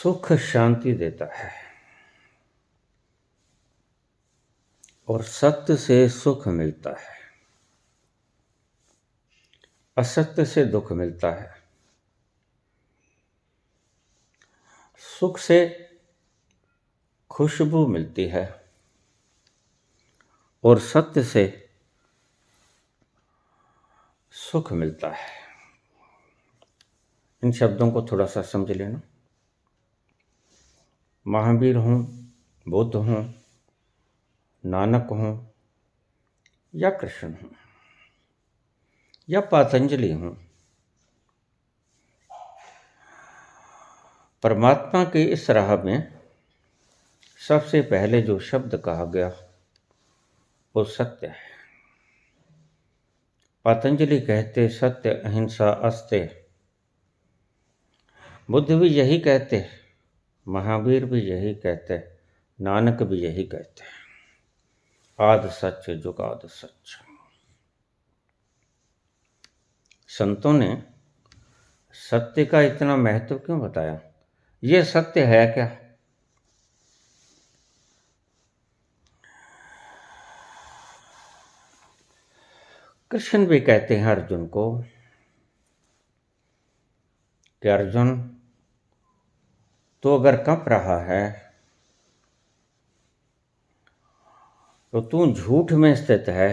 सुख शांति देता है और सत्य से सुख मिलता है, असत्य से दुख मिलता है। सुख से खुशबू मिलती है और सत्य से सुख मिलता है। इन शब्दों को थोड़ा सा समझ लेना। महावीर हूँ, बुद्ध हूँ, नानक हूँ या कृष्ण हूँ या पतंजलि हूँ, परमात्मा की इस राह में सबसे पहले जो शब्द कहा गया वो सत्य है। पतंजलि कहते सत्य अहिंसा अस्ते, बुद्ध भी यही कहते, महावीर भी यही कहते, नानक भी यही कहते, आद सच जुगाद सच। संतों ने सत्य का इतना महत्व क्यों बताया? ये सत्य है क्या? कृष्ण भी कहते हैं अर्जुन को कि अर्जुन तो अगर कँप रहा है तो तू झूठ में स्थित है।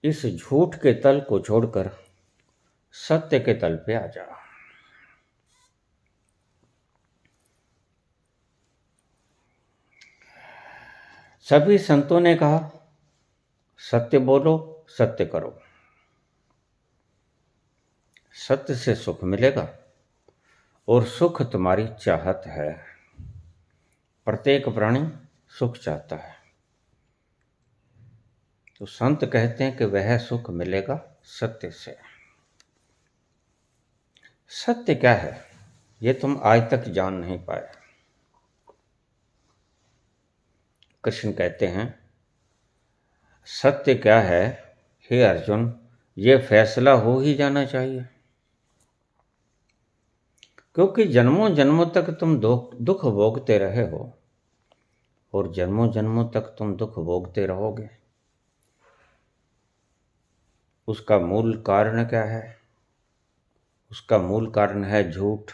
इस झूठ के तल को छोड़कर सत्य के तल पे आ जा। सभी संतों ने कहा सत्य बोलो, सत्य करो। सत्य से सुख मिलेगा और सुख तुम्हारी चाहत है। प्रत्येक प्राणी सुख चाहता है, तो संत कहते हैं कि वह सुख मिलेगा सत्य से। सत्य क्या है ये तुम आज तक जान नहीं पाए। कृष्ण कहते हैं सत्य क्या है हे अर्जुन, ये फैसला हो ही जाना चाहिए, क्योंकि जन्मों जन्मों तक तुम दुख भोगते रहे हो और जन्मों जन्मों तक तुम दुख भोगते रहोगे। उसका मूल कारण क्या है? उसका मूल कारण है झूठ।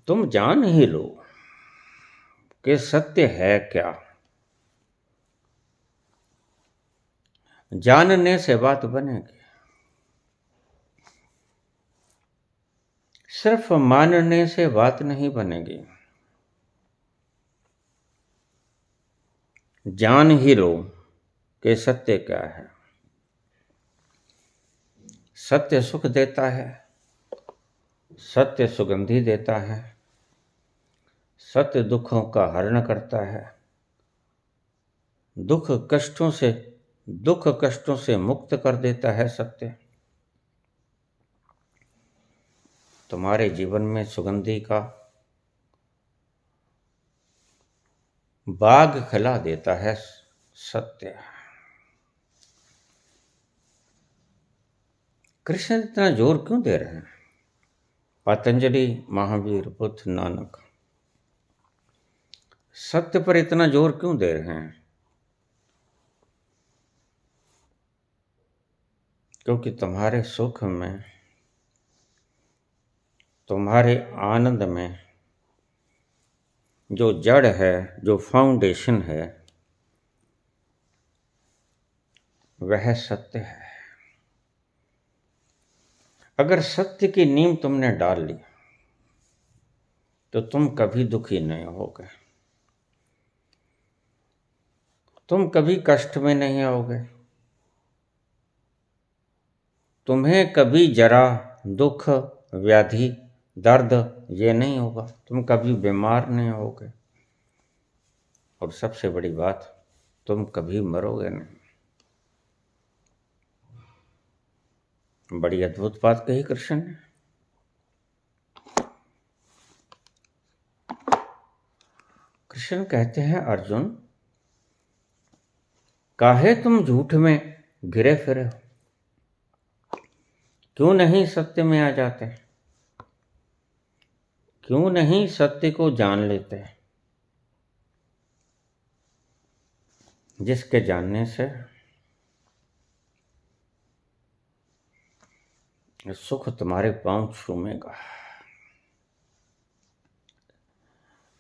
तुम जान ही लो कि सत्य है क्या। जानने से बात बनेगी, सिर्फ मानने से बात नहीं बनेगी। जान ही लो कि सत्य क्या है। सत्य सुख देता है, सत्य सुगंधि देता है, सत्य दुखों का हरण करता है, दुख कष्टों से मुक्त कर देता है। सत्य तुम्हारे जीवन में सुगंधि का बाग खिला देता है। सत्य। कृष्ण इतना जोर क्यों दे रहे हैं? पतंजलि, महावीर, बुद्ध, नानक सत्य पर इतना जोर क्यों दे रहे हैं? क्योंकि तुम्हारे सुख में, तुम्हारे आनंद में जो जड़ है, जो फाउंडेशन है, वह सत्य है। अगर सत्य की नींव तुमने डाल ली तो तुम कभी दुखी नहीं होगे, तुम कभी कष्ट में नहीं आओगे, तुम्हें कभी जरा, दुख, व्याधि, दर्द ये नहीं होगा, तुम कभी बीमार नहीं होगे और सबसे बड़ी बात, तुम कभी मरोगे नहीं। बड़ी अद्भुत बात कही कृष्ण ने। कृष्ण कहते हैं अर्जुन, काहे तुम झूठ में घिरे फिरे हो? क्यों नहीं सत्य में आ जाते? क्यों नहीं सत्य को जान लेते? जिसके जानने से सुख तुम्हारे पांव छूमेगा।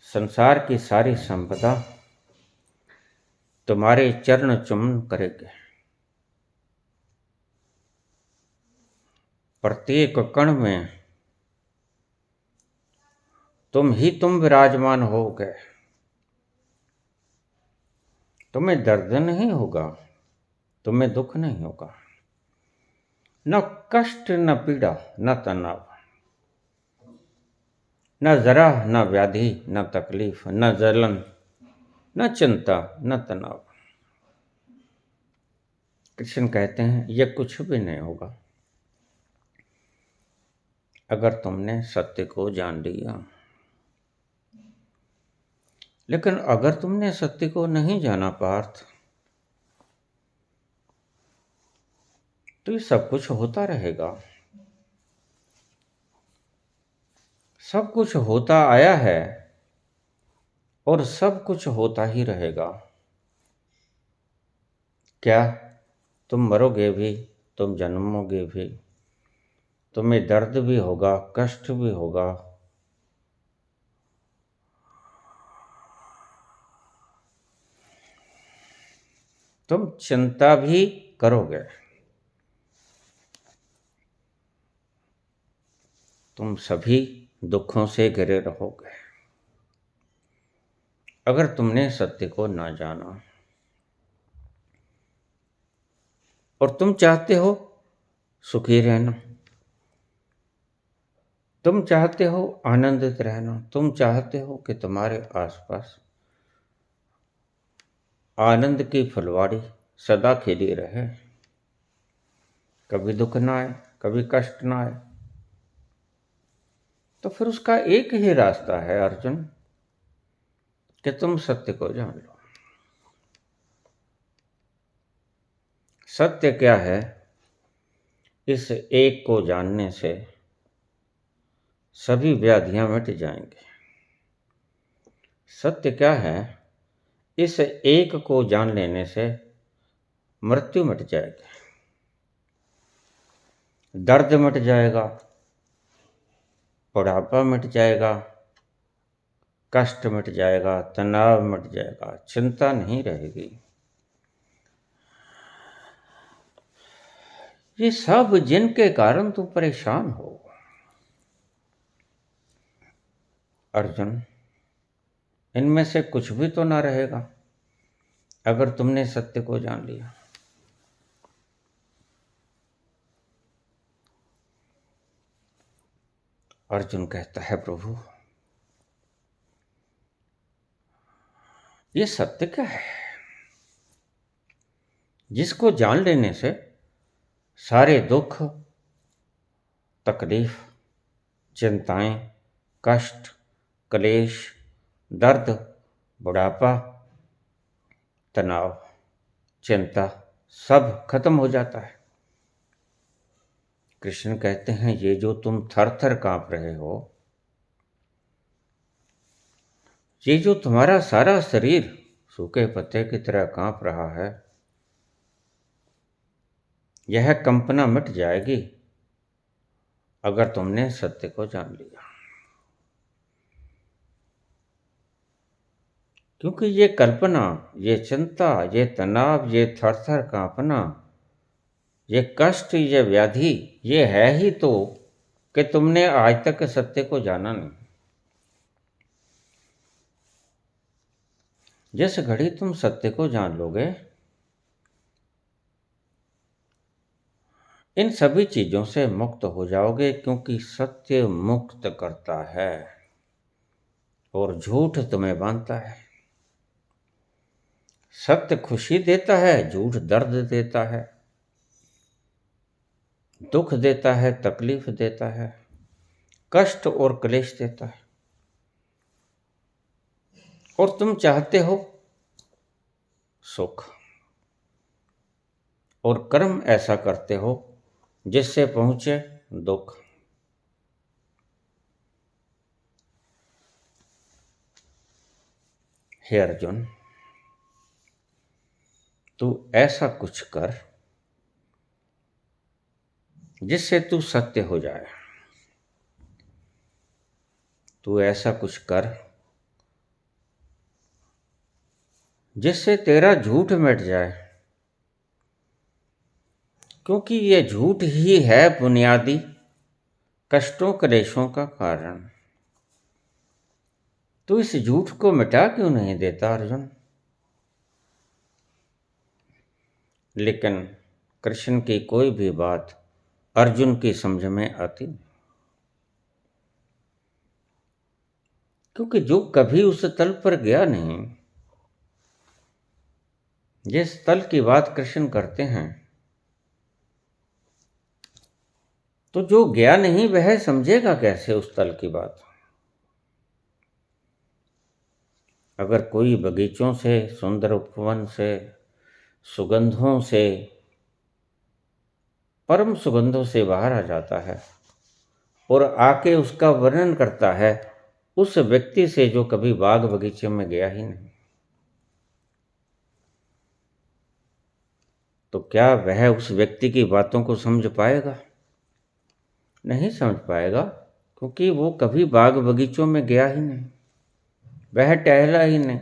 संसार की सारी संपदा तुम्हारे चरण चुम्बन करेगी। प्रत्येक कण में तुम ही तुम विराजमान होगे। तुम्हें दर्द नहीं होगा, तुम्हें दुख नहीं होगा, न कष्ट, न पीड़ा, न तनाव, न जरा, न व्याधि, न तकलीफ, न जलन, न चिंता, न तनाव। कृष्ण कहते हैं यह कुछ भी नहीं होगा अगर तुमने सत्य को जान लिया। लेकिन अगर तुमने सत्य को नहीं जाना पार्थ, तो ये सब कुछ होता रहेगा। सब कुछ होता आया है और सब कुछ होता ही रहेगा। क्या तुम मरोगे भी, तुम जन्मोगे भी, तुम्हें दर्द भी होगा, कष्ट भी होगा, तुम चिंता भी करोगे, तुम सभी दुखों से घिरे रहोगे अगर तुमने सत्य को ना जाना। और तुम चाहते हो सुखी रहना, तुम चाहते हो आनंदित रहना, तुम चाहते हो कि तुम्हारे आसपास आनंद की फुलवाड़ी सदा खिली रहे, कभी दुख ना आए, कभी कष्ट ना आए। तो फिर उसका एक ही रास्ता है अर्जुन, कि तुम सत्य को जान लो। सत्य क्या है? इस एक को जानने से सभी व्याधियां मिट जाएंगी। सत्य क्या है? इस एक को जान लेने से मृत्यु मिट जाएगी, दर्द मिट जाएगा, बुढ़ापा मिट जाएगा, कष्ट मिट जाएगा, तनाव मिट जाएगा, चिंता नहीं रहेगी। ये सब जिनके कारण तुम परेशान हो अर्जुन, इनमें से कुछ भी तो ना रहेगा अगर तुमने सत्य को जान लिया। अर्जुन कहता है प्रभु ये सत्य क्या है जिसको जान लेने से सारे दुख, तकलीफ, चिंताएं, कष्ट, क्लेश, दर्द, बुढ़ापा, तनाव, चिंता सब खत्म हो जाता है। कृष्ण कहते हैं ये जो तुम थर थर कांप रहे हो, ये जो तुम्हारा सारा शरीर सूखे पत्ते की तरह कांप रहा है, यह कंपना मिट जाएगी अगर तुमने सत्य को जान लिया। क्योंकि ये कल्पना, ये चिंता, ये तनाव, ये थर थर कांपना, ये कष्ट, ये व्याधि, ये है ही तो कि तुमने आज तक सत्य को जाना नहीं। जिस घड़ी तुम सत्य को जान लोगे, इन सभी चीजों से मुक्त हो जाओगे, क्योंकि सत्य मुक्त करता है और झूठ तुम्हें बांधता है। सत्य खुशी देता है, झूठ दर्द देता है, दुख देता है, तकलीफ देता है, कष्ट और क्लेश देता है। और तुम चाहते हो सुख, और कर्म ऐसा करते हो जिससे पहुंचे दुख। हे अर्जुन, तू ऐसा कुछ कर जिससे तू सत्य हो जाए। तू ऐसा कुछ कर जिससे तेरा झूठ मिट जाए, क्योंकि ये झूठ ही है बुनियादी कष्टों क्लेशों का कारण। तू इस झूठ को मिटा क्यों नहीं देता अर्जुन? लेकिन कृष्ण की कोई भी बात अर्जुन की समझ में आती नहीं, क्योंकि जो कभी उस तल पर गया नहीं, जिस तल की बात कृष्ण करते हैं, तो जो गया नहीं वह समझेगा कैसे उस तल की बात? अगर कोई बगीचों से, सुंदर उपवन से, सुगंधों से, परम सुगंधों से बाहर आ जाता है और आके उसका वर्णन करता है उस व्यक्ति से जो कभी बाग बगीचे में गया ही नहीं, तो क्या वह उस व्यक्ति की बातों को समझ पाएगा? नहीं समझ पाएगा, क्योंकि वो कभी बाग बगीचों में गया ही नहीं, वह टहला ही नहीं,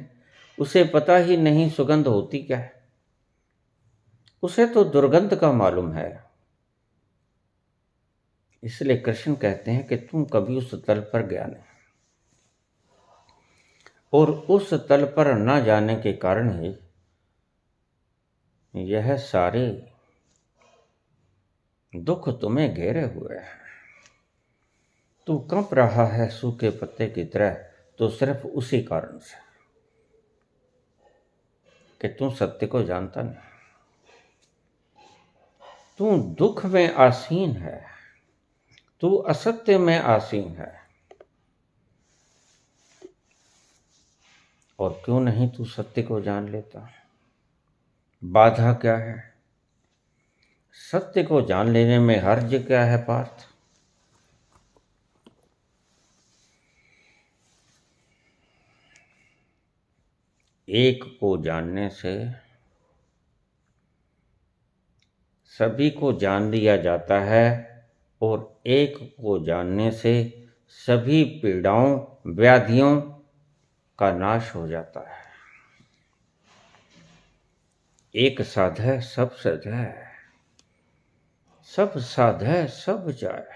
उसे पता ही नहीं सुगंध होती क्या है। उसे तो दुर्गंध का मालूम है। इसलिए कृष्ण कहते हैं कि तुम कभी उस तल पर गया नहीं, और उस तल पर न जाने के कारण ही यह सारे दुख तुम्हें घेरे हुए हैं। तू कंप रहा है सूखे पत्ते की तरह, तो सिर्फ उसी कारण से कि तू सत्य को जानता नहीं। तू दुख में आसीन है, तू असत्य में आसीन है। और क्यों नहीं तू सत्य को जान लेता? बाधा क्या है? सत्य को जान लेने में हर्ज क्या है पार्थ? एक को जानने से सभी को जान लिया जाता है, और एक को जानने से सभी पीड़ाओं व्याधियों का नाश हो जाता है। एक साधे सब सधे, सब साधे सब जाए।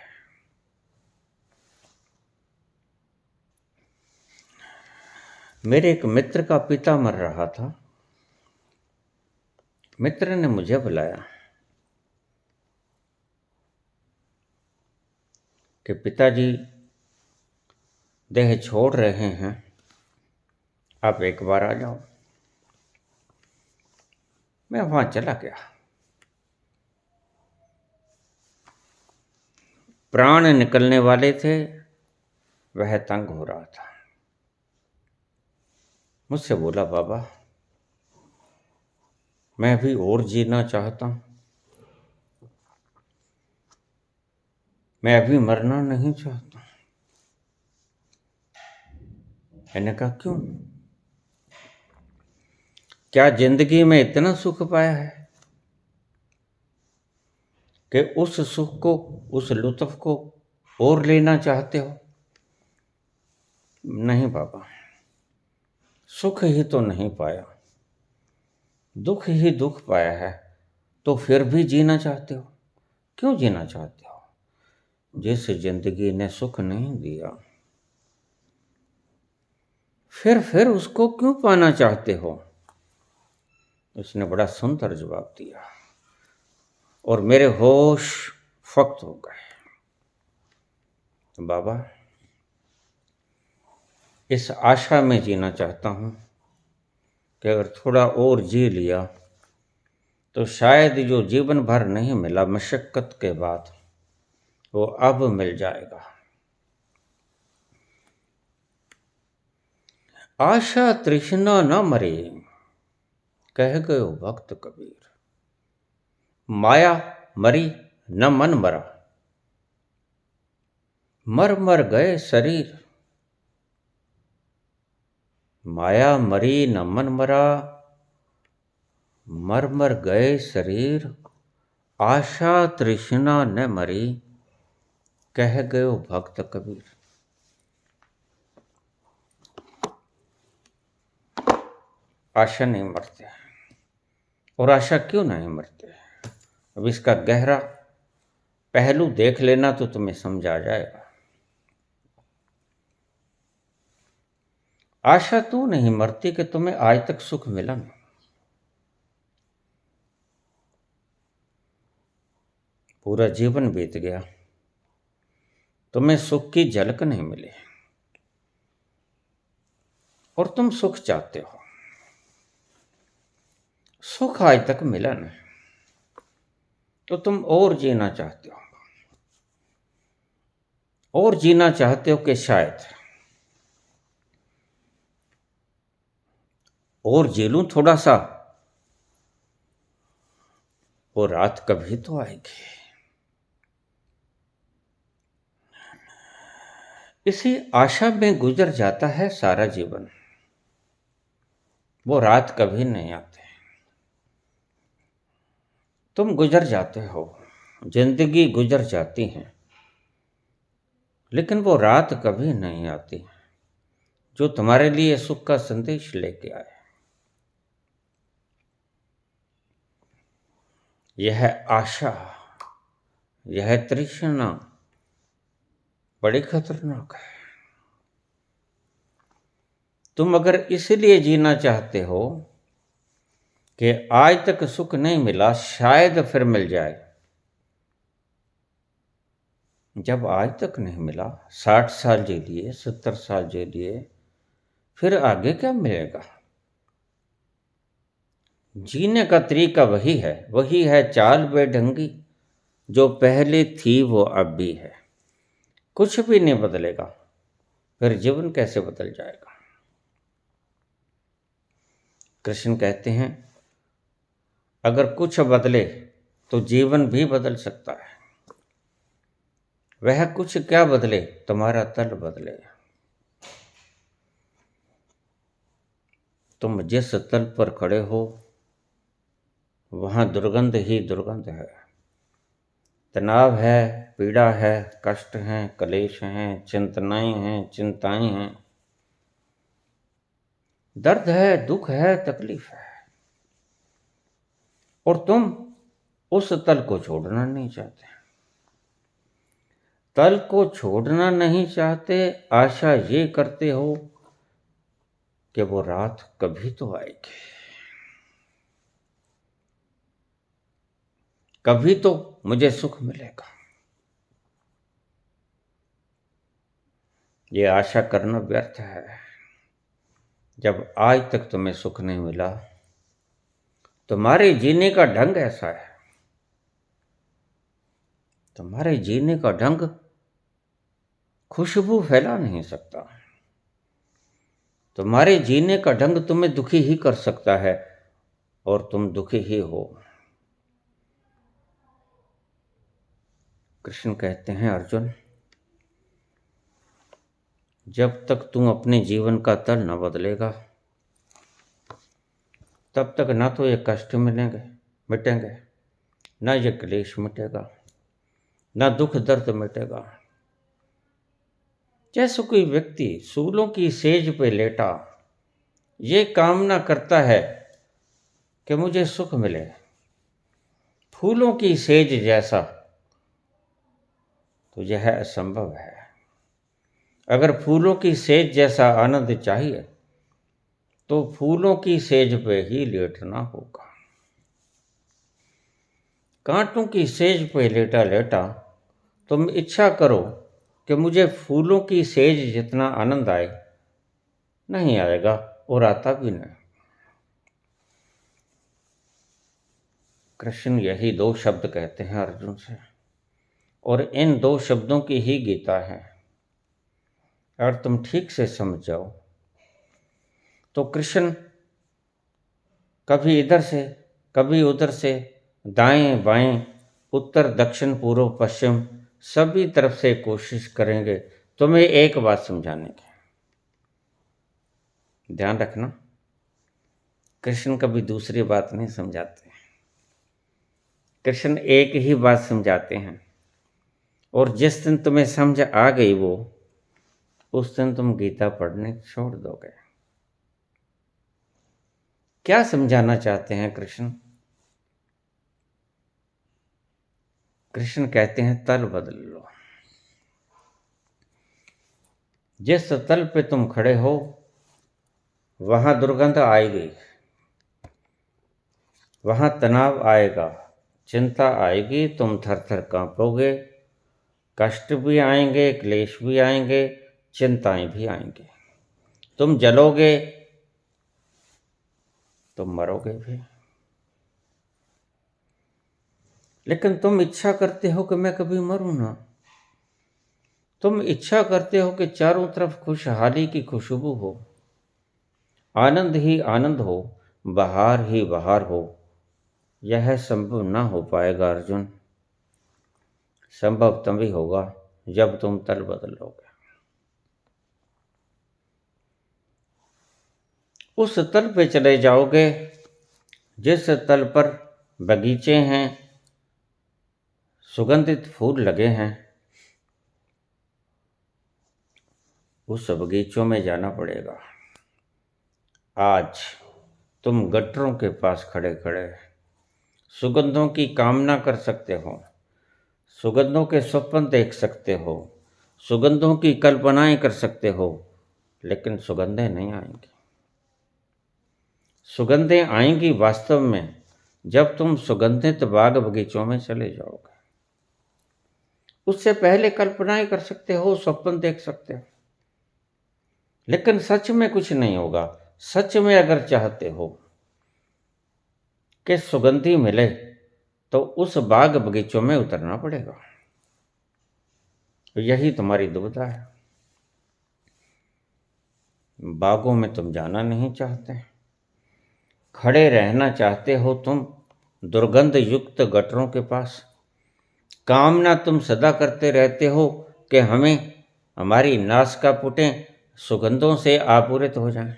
मेरे एक मित्र का पिता मर रहा था। मित्र ने मुझे बुलाया कि पिताजी देह छोड़ रहे हैं, आप एक बार आ जाओ। मैं वहां चला गया। प्राण निकलने वाले थे, वह तंग हो रहा था। मुझसे बोला, बाबा मैं भी और जीना चाहता हूं, मैं अभी मरना नहीं चाहता। मैंने कहा, क्यों? क्या जिंदगी में इतना सुख पाया है कि उस सुख को, उस लुत्फ को और लेना चाहते हो? नहीं बाबा, सुख ही तो नहीं पाया, दुख ही दुख पाया है, तो फिर भी जीना चाहते हो? क्यों जीना चाहते हो? जिस जिंदगी ने सुख नहीं दिया, फिर उसको क्यों पाना चाहते हो? उसने बड़ा सुंदर जवाब दिया, और मेरे होश फक्त हो गए। बाबा, इस आशा में जीना चाहता हूं कि अगर थोड़ा और जी लिया तो शायद जो जीवन भर नहीं मिला मशक्कत के बाद, वो अब मिल जाएगा। आशा तृष्णा न मरे, कह गयो भक्त कबीर। माया मरी न मन मरा, मर मर गए शरीर। माया मरी न मन मरा, मर मर गए शरीर। आशा तृष्णा न मरी, कह गयो भक्त कबीर। आशा नहीं मरते, और आशा क्यों नहीं मरते, अब इसका गहरा पहलू देख लेना तो तुम्हें समझ आ जाएगा। आशा तो नहीं मरती कि तुम्हें आज तक सुख मिला नहीं। पूरा जीवन बीत गया, तुम्हें सुख की झलक नहीं मिली, और तुम सुख चाहते हो। सुख आज तक मिला नहीं, तो तुम और जीना चाहते हो, और जीना चाहते हो कि शायद और जी लूं थोड़ा सा, वो रात कभी तो आएगी। इसी आशा में गुजर जाता है सारा जीवन, वो रात कभी नहीं आती। तुम गुजर जाते हो, जिंदगी गुजर जाती है, लेकिन वो रात कभी नहीं आती जो तुम्हारे लिए सुख का संदेश लेके आए। यह आशा, यह तृष्णा बड़ी खतरनाक है। तुम अगर इसलिए जीना चाहते हो कि आज तक सुख नहीं मिला, शायद फिर मिल जाए। जब आज तक नहीं मिला, 60 साल जी लिए, 70 साल जी लिए, फिर आगे क्या मिलेगा। जीने का तरीका वही है चाल बेढंगी, जो पहले थी वो अब भी है। कुछ भी नहीं बदलेगा, फिर जीवन कैसे बदल जाएगा। कृष्ण कहते हैं अगर कुछ बदले तो जीवन भी बदल सकता है। वह कुछ क्या बदले, तुम्हारा तल बदले। तुम जिस तल पर खड़े हो वहां दुर्गंध ही दुर्गंध है। तनाव है, पीड़ा है, कष्ट हैं, कलेश हैं, चिंतनाएं हैं, चिंताएं हैं, दर्द है, दुख है, तकलीफ है, और तुम उस तल को छोड़ना नहीं चाहते। तल को छोड़ना नहीं चाहते, आशा ये करते हो कि वो रात कभी तो आएगी, कभी तो मुझे सुख मिलेगा। ये आशा करना व्यर्थ है। जब आज तक तुम्हें सुख नहीं मिला, तुम्हारे जीने का ढंग ऐसा है, तुम्हारे जीने का ढंग खुशबू फैला नहीं सकता। तुम्हारे जीने का ढंग तुम्हें दुखी ही कर सकता है, और तुम दुखी ही हो। कृष्ण कहते हैं अर्जुन, जब तक तुम अपने जीवन का तल न बदलेगा, तब तक ना तो ये कष्ट मिटेंगे, ना ये क्लेश मिटेगा, ना दुख दर्द मिटेगा। जैसे कोई व्यक्ति सूलों की सेज पे लेटा ये कामना करता है कि मुझे सुख मिले, फूलों की सेज जैसा, तो यह असंभव है। अगर फूलों की सेज जैसा आनंद चाहिए तो फूलों की सेज पे ही लेटना होगा। कांटों की सेज पे लेटा लेटा तुम इच्छा करो कि मुझे फूलों की सेज जितना आनंद आए, नहीं आएगा, और आता भी नहीं। कृष्ण यही 2 शब्द कहते हैं अर्जुन से, और इन 2 शब्दों की ही गीता है। अगर तुम ठीक से समझ जाओ तो कृष्ण कभी इधर से कभी उधर से, दाएं बाएं उत्तर दक्षिण पूर्व पश्चिम सभी तरफ से कोशिश करेंगे तुम्हें एक बात समझाने की। ध्यान रखना, कृष्ण कभी दूसरी बात नहीं समझाते, कृष्ण एक ही बात समझाते हैं। और जिस दिन तुम्हें समझ आ गई वो, उस दिन तुम गीता पढ़ने छोड़ दोगे। क्या समझाना चाहते हैं कृष्ण? कृष्ण कहते हैं तल बदल लो। जिस तल पे तुम खड़े हो वहां दुर्गंध आएगी, वहां तनाव आएगा, चिंता आएगी, तुम थर थर कांपोगे, कष्ट भी आएंगे, क्लेश भी आएंगे, चिंताएं भी आएंगे, तुम जलोगे, तुम मरोगे भी। लेकिन तुम इच्छा करते हो कि मैं कभी मरूं ना। तुम इच्छा करते हो कि चारों तरफ खुशहाली की खुशबू हो, आनंद ही आनंद हो, बहार ही बहार हो। यह संभव ना हो पाएगा अर्जुन। संभव तभी होगा जब तुम तल बदलोगे। उस तल पे चले जाओगे जिस तल पर बगीचे हैं, सुगंधित फूल लगे हैं। उस बगीचों में जाना पड़ेगा। आज तुम गटरों के पास खड़े खड़े सुगंधों की कामना कर सकते हो, सुगंधों के स्वप्न देख सकते हो, सुगंधों की कल्पनाएं कर सकते हो, लेकिन सुगंधें नहीं आएंगी। सुगंधें आएंगी वास्तव में जब तुम सुगंधित बाग बगीचों में चले जाओगे। उससे पहले कल्पनाएं कर सकते हो, स्वप्न देख सकते हो, लेकिन सच में कुछ नहीं होगा। सच में अगर चाहते हो कि सुगंधी मिले तो उस बाग बगीचों में उतरना पड़ेगा। यही तुम्हारी दुविधा है। बागों में तुम जाना नहीं चाहते, खड़े रहना चाहते हो तुम दुर्गंध युक्त गटरों के पास। कामना तुम सदा करते रहते हो कि हमें हमारी नासिकापुटें सुगंधों से आपूरित हो जाएं।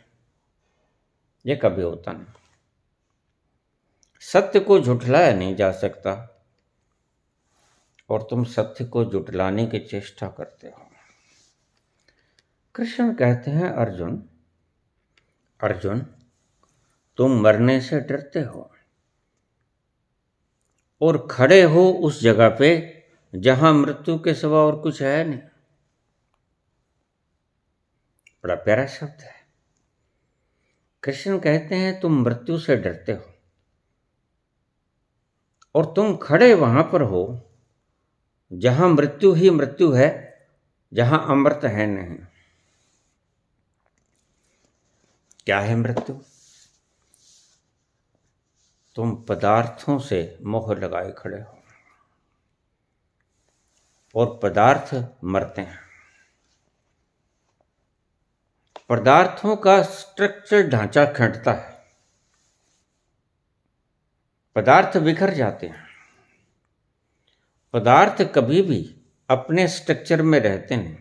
ये कभी होता नहीं। सत्य को झुठलाया नहीं जा सकता और तुम सत्य को झुठलाने की चेष्टा करते हो। कृष्ण कहते हैं अर्जुन, अर्जुन तुम मरने से डरते हो और खड़े हो उस जगह पे जहां मृत्यु के सिवा और कुछ है नहीं। बड़ा प्यारा शब्द है। कृष्ण कहते हैं तुम मृत्यु से डरते हो और तुम खड़े वहां पर हो जहां मृत्यु ही मृत्यु है, जहां अमृत है नहीं। क्या है मृत्यु? तुम पदार्थों से मोह लगाए खड़े हो और पदार्थ मरते हैं। पदार्थों का स्ट्रक्चर ढांचा खंडता है, पदार्थ बिखर जाते हैं। पदार्थ कभी भी अपने स्ट्रक्चर में रहते नहीं।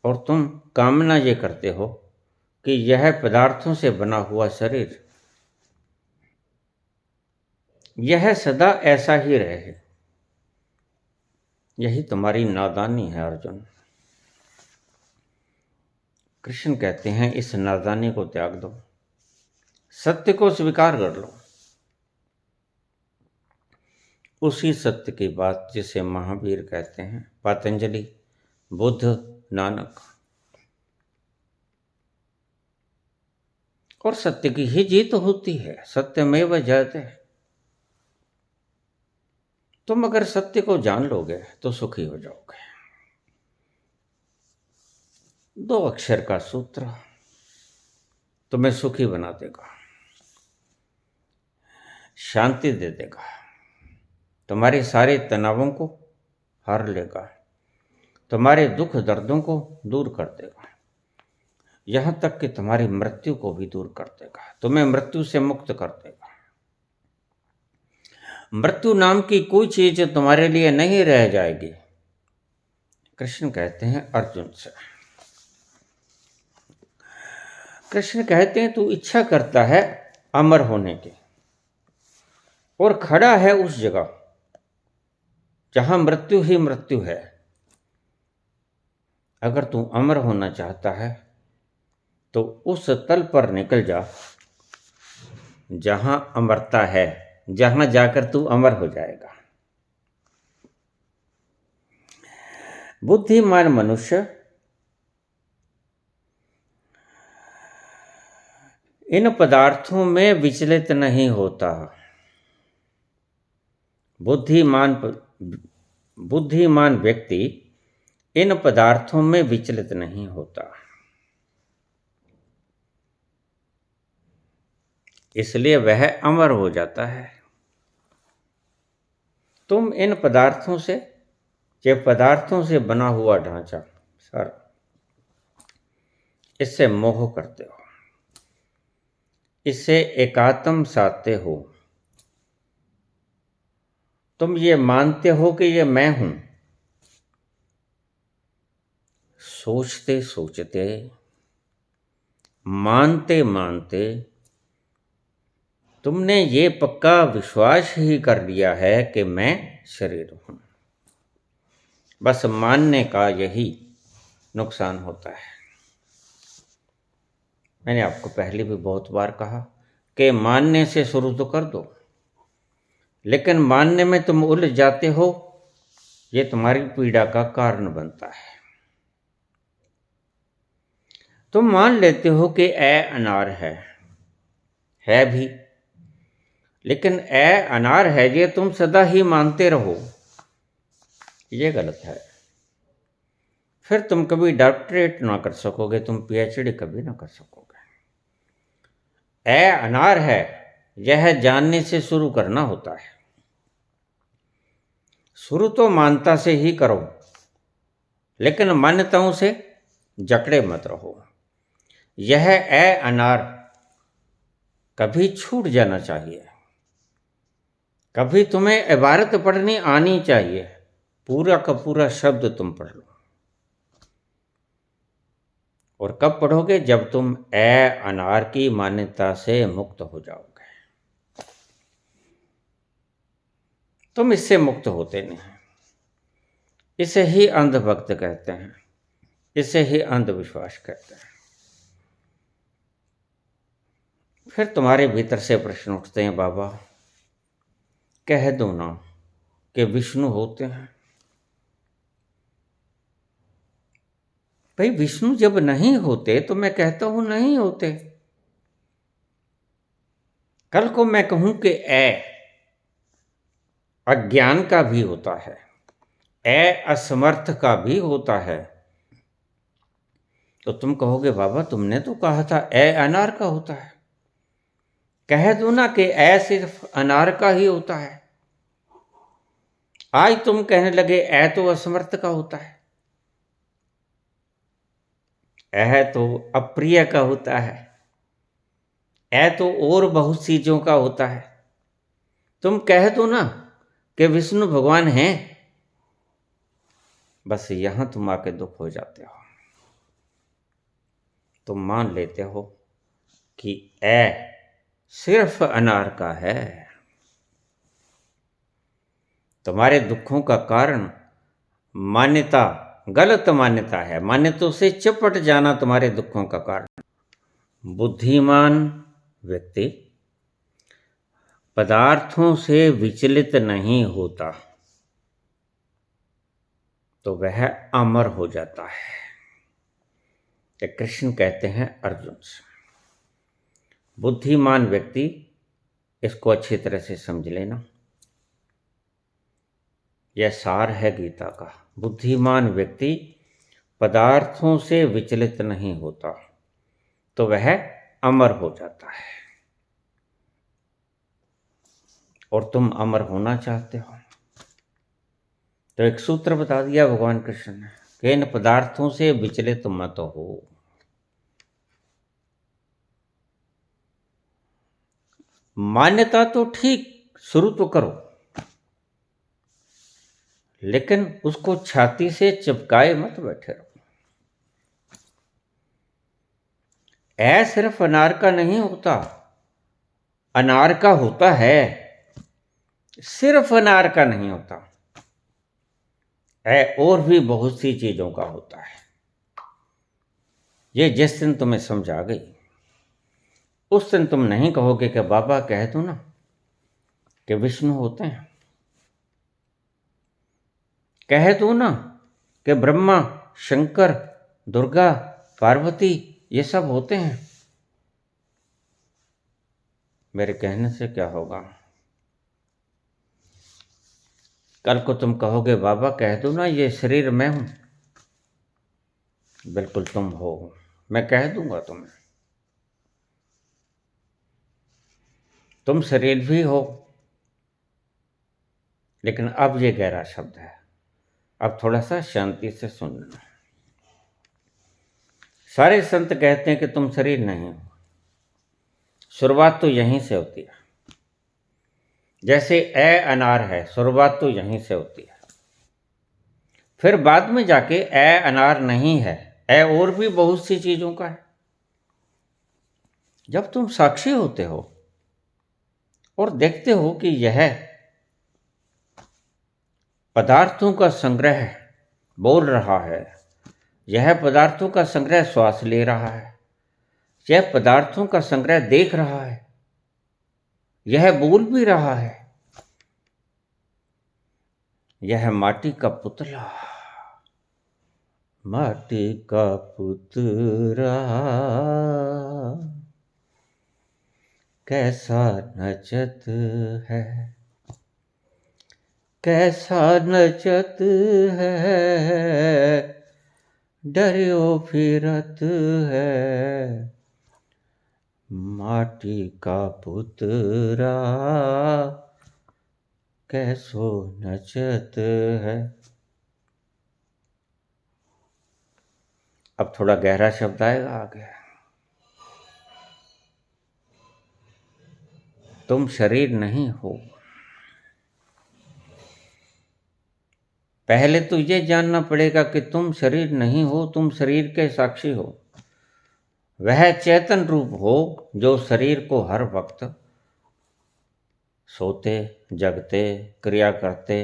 और तुम कामना ये करते हो कि यह पदार्थों से बना हुआ शरीर यह सदा ऐसा ही रहे। यही तुम्हारी नादानी है अर्जुन। कृष्ण कहते हैं इस नादानी को त्याग दो, सत्य को स्वीकार कर लो। उसी सत्य की बात जिसे महावीर कहते हैं, पतंजलि, बुद्ध, नानक। और सत्य की ही जीत होती है, सत्यमेव जयते। तुम अगर सत्य को जान लोगे तो सुखी हो जाओगे। 2 अक्षर का सूत्र तुम्हें सुखी बना देगा, शांति दे देगा, तुम्हारे सारे तनावों को हर लेगा, तुम्हारे दुख दर्दों को दूर कर देगा, यहां तक कि तुम्हारी मृत्यु को भी दूर कर देगा, तुम्हें मृत्यु से मुक्त कर देगा। मृत्यु नाम की कोई चीज तुम्हारे लिए नहीं रह जाएगी। कृष्ण कहते हैं अर्जुन से, कृष्ण कहते हैं तू इच्छा करता है अमर होने की और खड़ा है उस जगह जहां मृत्यु ही मृत्यु है। अगर तू अमर होना चाहता है तो उस तल पर निकल जा जहां अमरता है, जहां जाकर तू अमर हो जाएगा। बुद्धिमान मनुष्य इन पदार्थों में विचलित नहीं होता। बुद्धिमान व्यक्ति इन पदार्थों में विचलित नहीं होता, इसलिए वह अमर हो जाता है। तुम इन पदार्थों से, ये पदार्थों से बना हुआ ढांचा सर, इससे मोह करते हो, इससे एकात्म साधते हो। तुम ये मानते हो कि ये मैं हूं। सोचते सोचते, मानते मानते तुमने ये पक्का विश्वास ही कर लिया है कि मैं शरीर हूं। बस मानने का यही नुकसान होता है। मैंने आपको पहले भी बहुत बार कहा कि मानने से शुरू तो कर दो, लेकिन मानने में तुम उलझ जाते हो, ये तुम्हारी पीड़ा का कारण बनता है। तुम मान लेते हो कि ए अनार है भी, लेकिन ए अनार है ये तुम सदा ही मानते रहो, ये गलत है। फिर तुम कभी डॉक्टरेट ना कर सकोगे, तुम पीएचडी कभी ना कर सकोगे। ए अनार है यह जानने से शुरू करना होता है। शुरू तो मानता से ही करो, लेकिन मान्यताओं से जकड़े मत रहो। यह ए अनार कभी छूट जाना चाहिए। कभी तुम्हें इबारत पढ़नी आनी चाहिए, पूरा का पूरा शब्द तुम पढ़ लो। और कब पढ़ोगे? जब तुम ए अनार की मान्यता से मुक्त हो जाओगे। तुम इससे मुक्त होते नहीं। इसे ही अंधभक्त कहते हैं, इसे ही अंधविश्वास कहते हैं। फिर तुम्हारे भीतर से प्रश्न उठते हैं, बाबा कह दो ना कि विष्णु होते हैं। भाई विष्णु जब नहीं होते तो मैं कहता हूं नहीं होते। कल को मैं कहूं कि अज्ञान का भी होता है, असमर्थ का भी होता है, तो तुम कहोगे बाबा तुमने तो कहा था अनार का होता है। कह दो ना कि सिर्फ अनार का ही होता है। आज तुम कहने लगे तो असमर्थ का होता है, तो अप्रिय का होता है, तो और बहुत चीजों का होता है। तुम कह दो ना कि विष्णु भगवान हैं, बस यहां तुम आके दुख हो जाते हो। तुम मान लेते हो कि सिर्फ अनार का है। तुम्हारे दुखों का कारण मान्यता, गलत मान्यता है। मान्यताओं से चिपट जाना तुम्हारे दुखों का कारण। बुद्धिमान व्यक्ति पदार्थों से विचलित नहीं होता, तो वह अमर हो जाता है। कि कृष्ण कहते हैं अर्जुन से। बुद्धिमान व्यक्ति, इसको अच्छी तरह से समझ लेना, यह सार है गीता का। बुद्धिमान व्यक्ति पदार्थों से विचलित नहीं होता, तो वह अमर हो जाता है। और तुम अमर होना चाहते हो तो एक सूत्र बता दिया भगवान कृष्ण ने कि इन पदार्थों से विचलित मत हो। मान्यता तो ठीक, शुरू तो करो, लेकिन उसको छाती से चिपकाए मत बैठे रहो। ऐ सिर्फ अनार का नहीं होता, अनार का होता है, सिर्फ अनार का नहीं होता, ऐ और भी बहुत सी चीजों का होता है। ये जिस दिन तुम्हें समझ आ गई, उस दिन तुम नहीं कहोगे कि बाबा कह दो ना कि विष्णु होते हैं, कह दो ना कि ब्रह्मा, शंकर, दुर्गा, पार्वती ये सब होते हैं। मेरे कहने से क्या होगा? कल को तुम कहोगे बाबा कह दो ना ये शरीर मैं हूं। बिल्कुल तुम हो, मैं कह दूंगा तुम्हें। तुम शरीर भी हो, लेकिन अब ये गहरा शब्द है, अब थोड़ा सा शांति से सुनना। सारे संत कहते हैं कि तुम शरीर नहीं हो। शुरुआत तो यहीं से होती है। जैसे ए अनार है, शुरुआत तो यहीं से होती है। फिर बाद में जाके ए अनार नहीं है, ए और भी बहुत सी चीजों का है। जब तुम साक्षी होते हो और देखते हो कि यह पदार्थों का संग्रह बोल रहा है, यह पदार्थों का संग्रह श्वास ले रहा है, यह पदार्थों का संग्रह देख रहा है, यह बोल भी रहा है, यह माटी का पुतला, माटी का पुतला कैसा नचत है, कैसा नचत है, डरियो फिरत है, माटी का पुतरा कैसो नचत है। अब थोड़ा गहरा शब्द आएगा आगे। तुम शरीर नहीं हो। पहले तो ये जानना पड़ेगा कि तुम शरीर नहीं हो, तुम शरीर के साक्षी हो। वह चेतन रूप हो जो शरीर को हर वक्त सोते जगते क्रिया करते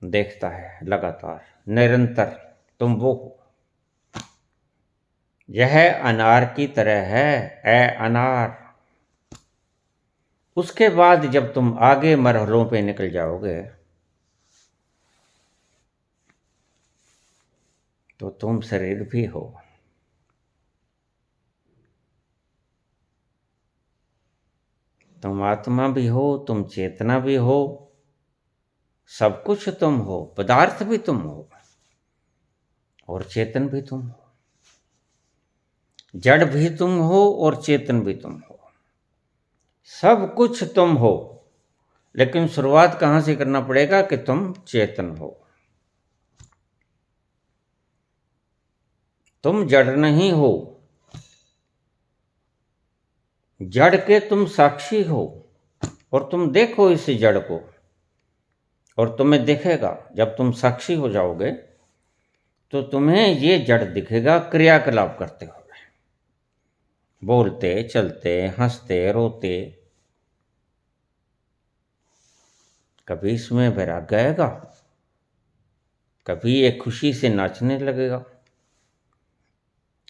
देखता है, लगातार निरंतर। तुम वो हो। यह अनार की तरह है, ए अनार। उसके बाद जब तुम आगे मरहलों पे निकल जाओगे तो तुम शरीर भी हो। तुम आत्मा भी हो, तुम चेतना भी हो, सब कुछ तुम हो। पदार्थ भी तुम हो और चेतन भी तुम हो। जड़ भी तुम हो और चेतन भी तुम हो। सब कुछ तुम हो, लेकिन शुरुआत कहां से करना पड़ेगा कि तुम चेतन हो। तुम जड़ नहीं हो, जड़ के तुम साक्षी हो। और तुम देखो इस जड़ को और तुम्हें दिखेगा। जब तुम साक्षी हो जाओगे तो तुम्हें ये जड़ दिखेगा क्रियाकलाप करते हुए, बोलते चलते हंसते रोते। कभी इसमें वैराग्य आएगा, कभी ये खुशी से नाचने लगेगा,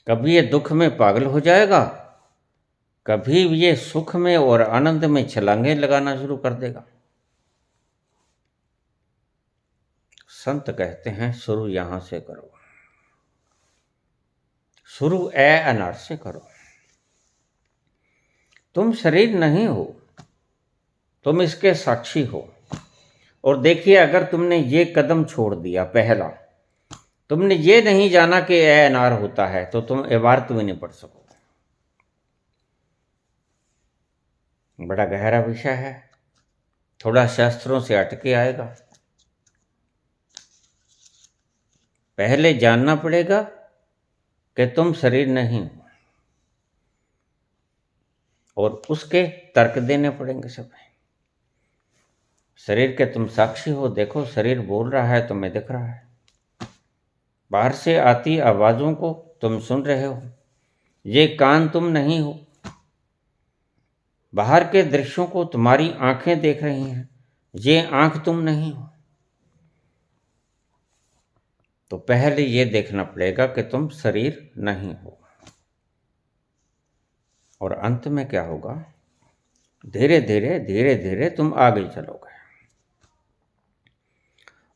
कभी ये दुख में पागल हो जाएगा, कभी ये सुख में और आनंद में छलांगे लगाना शुरू कर देगा। संत कहते हैं शुरू यहां से करो, शुरू ए अनार से करो। तुम शरीर नहीं हो, तुम इसके साक्षी हो। और देखिए, अगर तुमने ये कदम छोड़ दिया, पहला तुमने ये नहीं जाना कि ए अनार होता है, तो तुम इबारत भी नहीं पढ़ सकोगे। बड़ा गहरा विषय है, थोड़ा शास्त्रों से अटके आएगा। पहले जानना पड़ेगा कि तुम शरीर नहीं हो, और उसके तर्क देने पड़ेंगे सब। शरीर के तुम साक्षी हो। देखो शरीर बोल रहा है, तुम्हें दिख रहा है। बाहर से आती आवाज़ों को तुम सुन रहे हो। ये कान तुम नहीं हो। बाहर के दृश्यों को तुम्हारी आंखें देख रही हैं। ये आंख तुम नहीं हो। तो पहले ये देखना पड़ेगा कि तुम शरीर नहीं हो। और अंत में क्या होगा? धीरे धीरे धीरे धीरे तुम आगे चलोगे।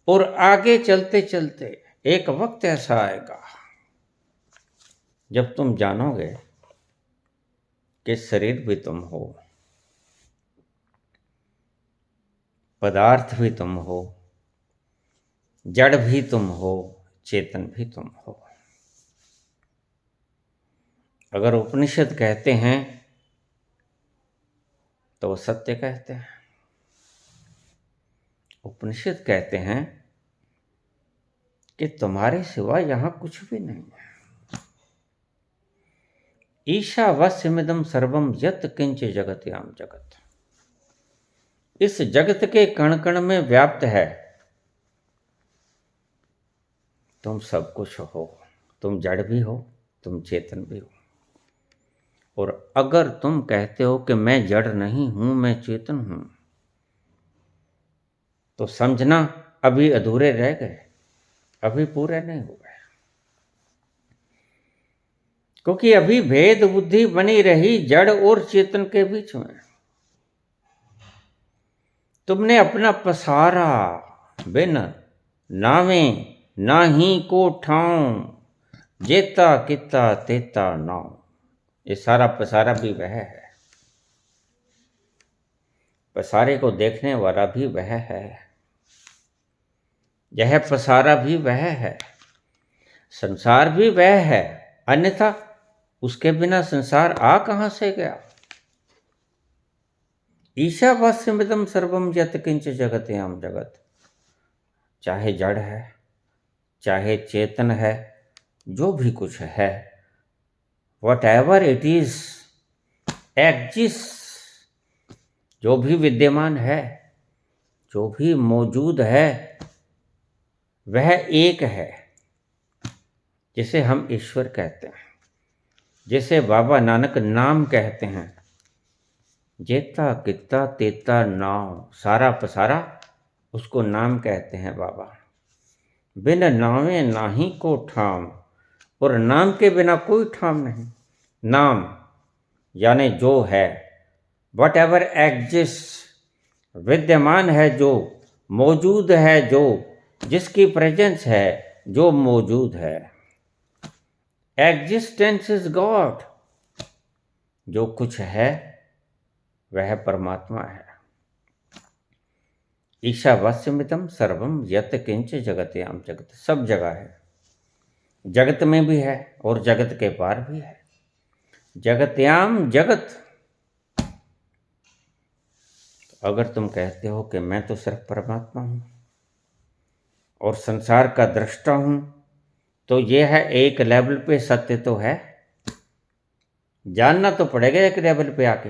और आगे चलते चलते एक वक्त ऐसा आएगा जब तुम जानोगे कि शरीर भी तुम हो, पदार्थ भी तुम हो, जड़ भी तुम हो, चेतन भी तुम हो। अगर उपनिषद कहते हैं तो वो सत्य कहते हैं। उपनिषद कहते हैं कि तुम्हारे सिवा यहां कुछ भी नहीं है। ईशावास्यमिदं सर्वम यत् किंच जगत्याम जगत। इस जगत के कण कण में व्याप्त है। तुम सब कुछ हो। तुम जड़ भी हो, तुम चेतन भी हो। और अगर तुम कहते हो कि मैं जड़ नहीं हूं, मैं चेतन हूं, तो समझना अभी अधूरे रह गए, अभी पूरे नहीं हुए। क्योंकि अभी भेद बुद्धि बनी रही जड़ और चेतन के बीच में। तुमने अपना पसारा बिन नावे नाही को ठाऊं, जेता किता तेता नाव। ये सारा पसारा भी वह है। पसारे को देखने वाला भी वह है। यह पसारा भी वह है। संसार भी वह है। अन्यथा उसके बिना संसार आ कहां से गया? ईशावास्यमिदं सर्वम यत् किंच जगत्याम जगत। चाहे जड़ है, चाहे चेतन है, जो भी कुछ है, whatever it is exists, जो भी विद्यमान है, जो भी मौजूद है, वह एक है, जिसे हम ईश्वर कहते हैं, जिसे बाबा नानक नाम कहते हैं। जेता किता तेता नाम, सारा पसारा उसको नाम कहते हैं बाबा। बिन नावे नाही को ठाम, और नाम के बिना कोई ठाम नहीं। नाम यानी जो है, वट एवर एग्जिस्ट, विद्यमान है जो, मौजूद है जो, जिसकी प्रेजेंस है, जो मौजूद है। Existence is God. जो कुछ है वह परमात्मा है। ईशावास्यमिदं सर्वम यत् किंच जगत्याम जगत। सब जगह है। जगत में भी है और जगत के पार भी है। जगत्याम जगत। अगर तुम कहते हो कि मैं तो सिर्फ परमात्मा हूं और संसार का दृष्टा हूं, तो यह है एक लेवल पे सत्य तो है। जानना तो पड़ेगा एक लेवल पे आके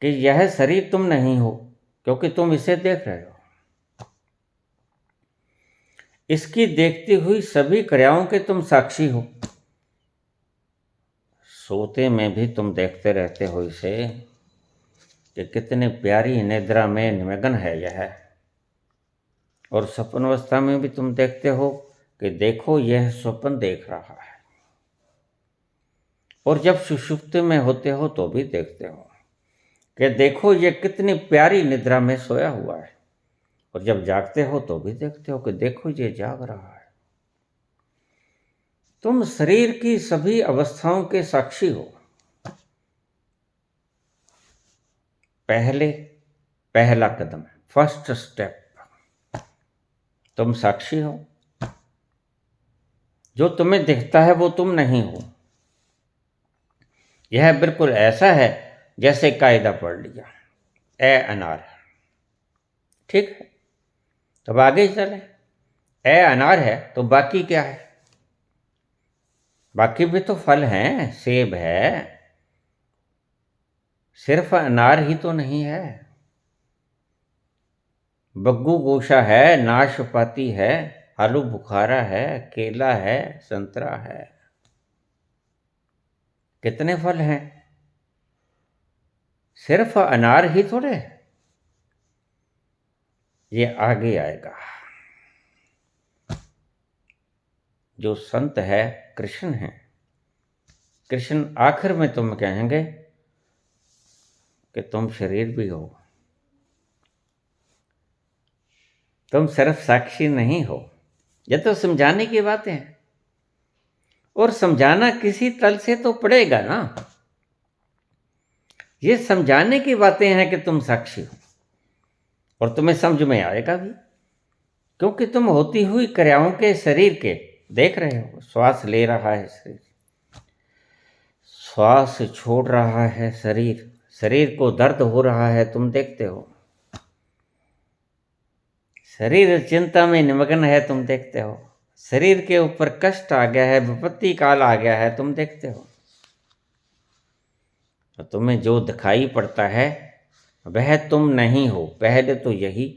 कि यह शरीर तुम नहीं हो, क्योंकि तुम इसे देख रहे हो। इसकी देखती हुई सभी क्रियाओं के तुम साक्षी हो। सोते में भी तुम देखते रहते हो इसे कि कितनी प्यारी निद्रा में निमग्न है यह। और स्वप्न अवस्था में भी तुम देखते हो कि देखो यह स्वप्न देख रहा है। और जब सुषुप्ति में होते हो तो भी देखते हो कि देखो ये कितनी प्यारी निद्रा में सोया हुआ है। और जब जागते हो तो भी देखते हो कि देखो ये जाग रहा है। तुम शरीर की सभी अवस्थाओं के साक्षी हो। पहला कदम, फर्स्ट स्टेप, तुम साक्षी हो। जो तुम्हें दिखता है वो तुम नहीं हो। यह बिल्कुल ऐसा है जैसे कायदा पढ़ लिया, ए अनार, ठीक है। तब आगे चले। ए अनार है तो बाकी क्या है? बाकी भी तो फल हैं, सेब है, सिर्फ अनार ही तो नहीं है। बग्गू गोशा है, नाशपाती है, आलू बुखारा है, केला है, संतरा है। कितने फल हैं? सिर्फ अनार ही थोड़े, ये आगे आएगा। जो संत है कृष्ण है। कृष्ण आखिर में तुम कहेंगे कि तुम शरीर भी हो, तुम सिर्फ साक्षी नहीं हो। ये तो समझाने की बातें हैं, और समझाना किसी तल से तो पड़ेगा ना। ये समझाने की बातें हैं कि तुम साक्षी हो, और तुम्हें समझ में आएगा भी, क्योंकि तुम होती हुई क्रियाओं के शरीर के देख रहे हो। श्वास ले रहा है शरीर, श्वास छोड़ रहा है शरीर, शरीर को दर्द हो रहा है, तुम देखते हो। शरीर चिंता में निमग्न है, तुम देखते हो। शरीर के ऊपर कष्ट आ गया है, विपत्ति काल आ गया है, तुम देखते हो। तो तुम्हें जो दिखाई पड़ता है वह तुम नहीं हो, पहले तो यही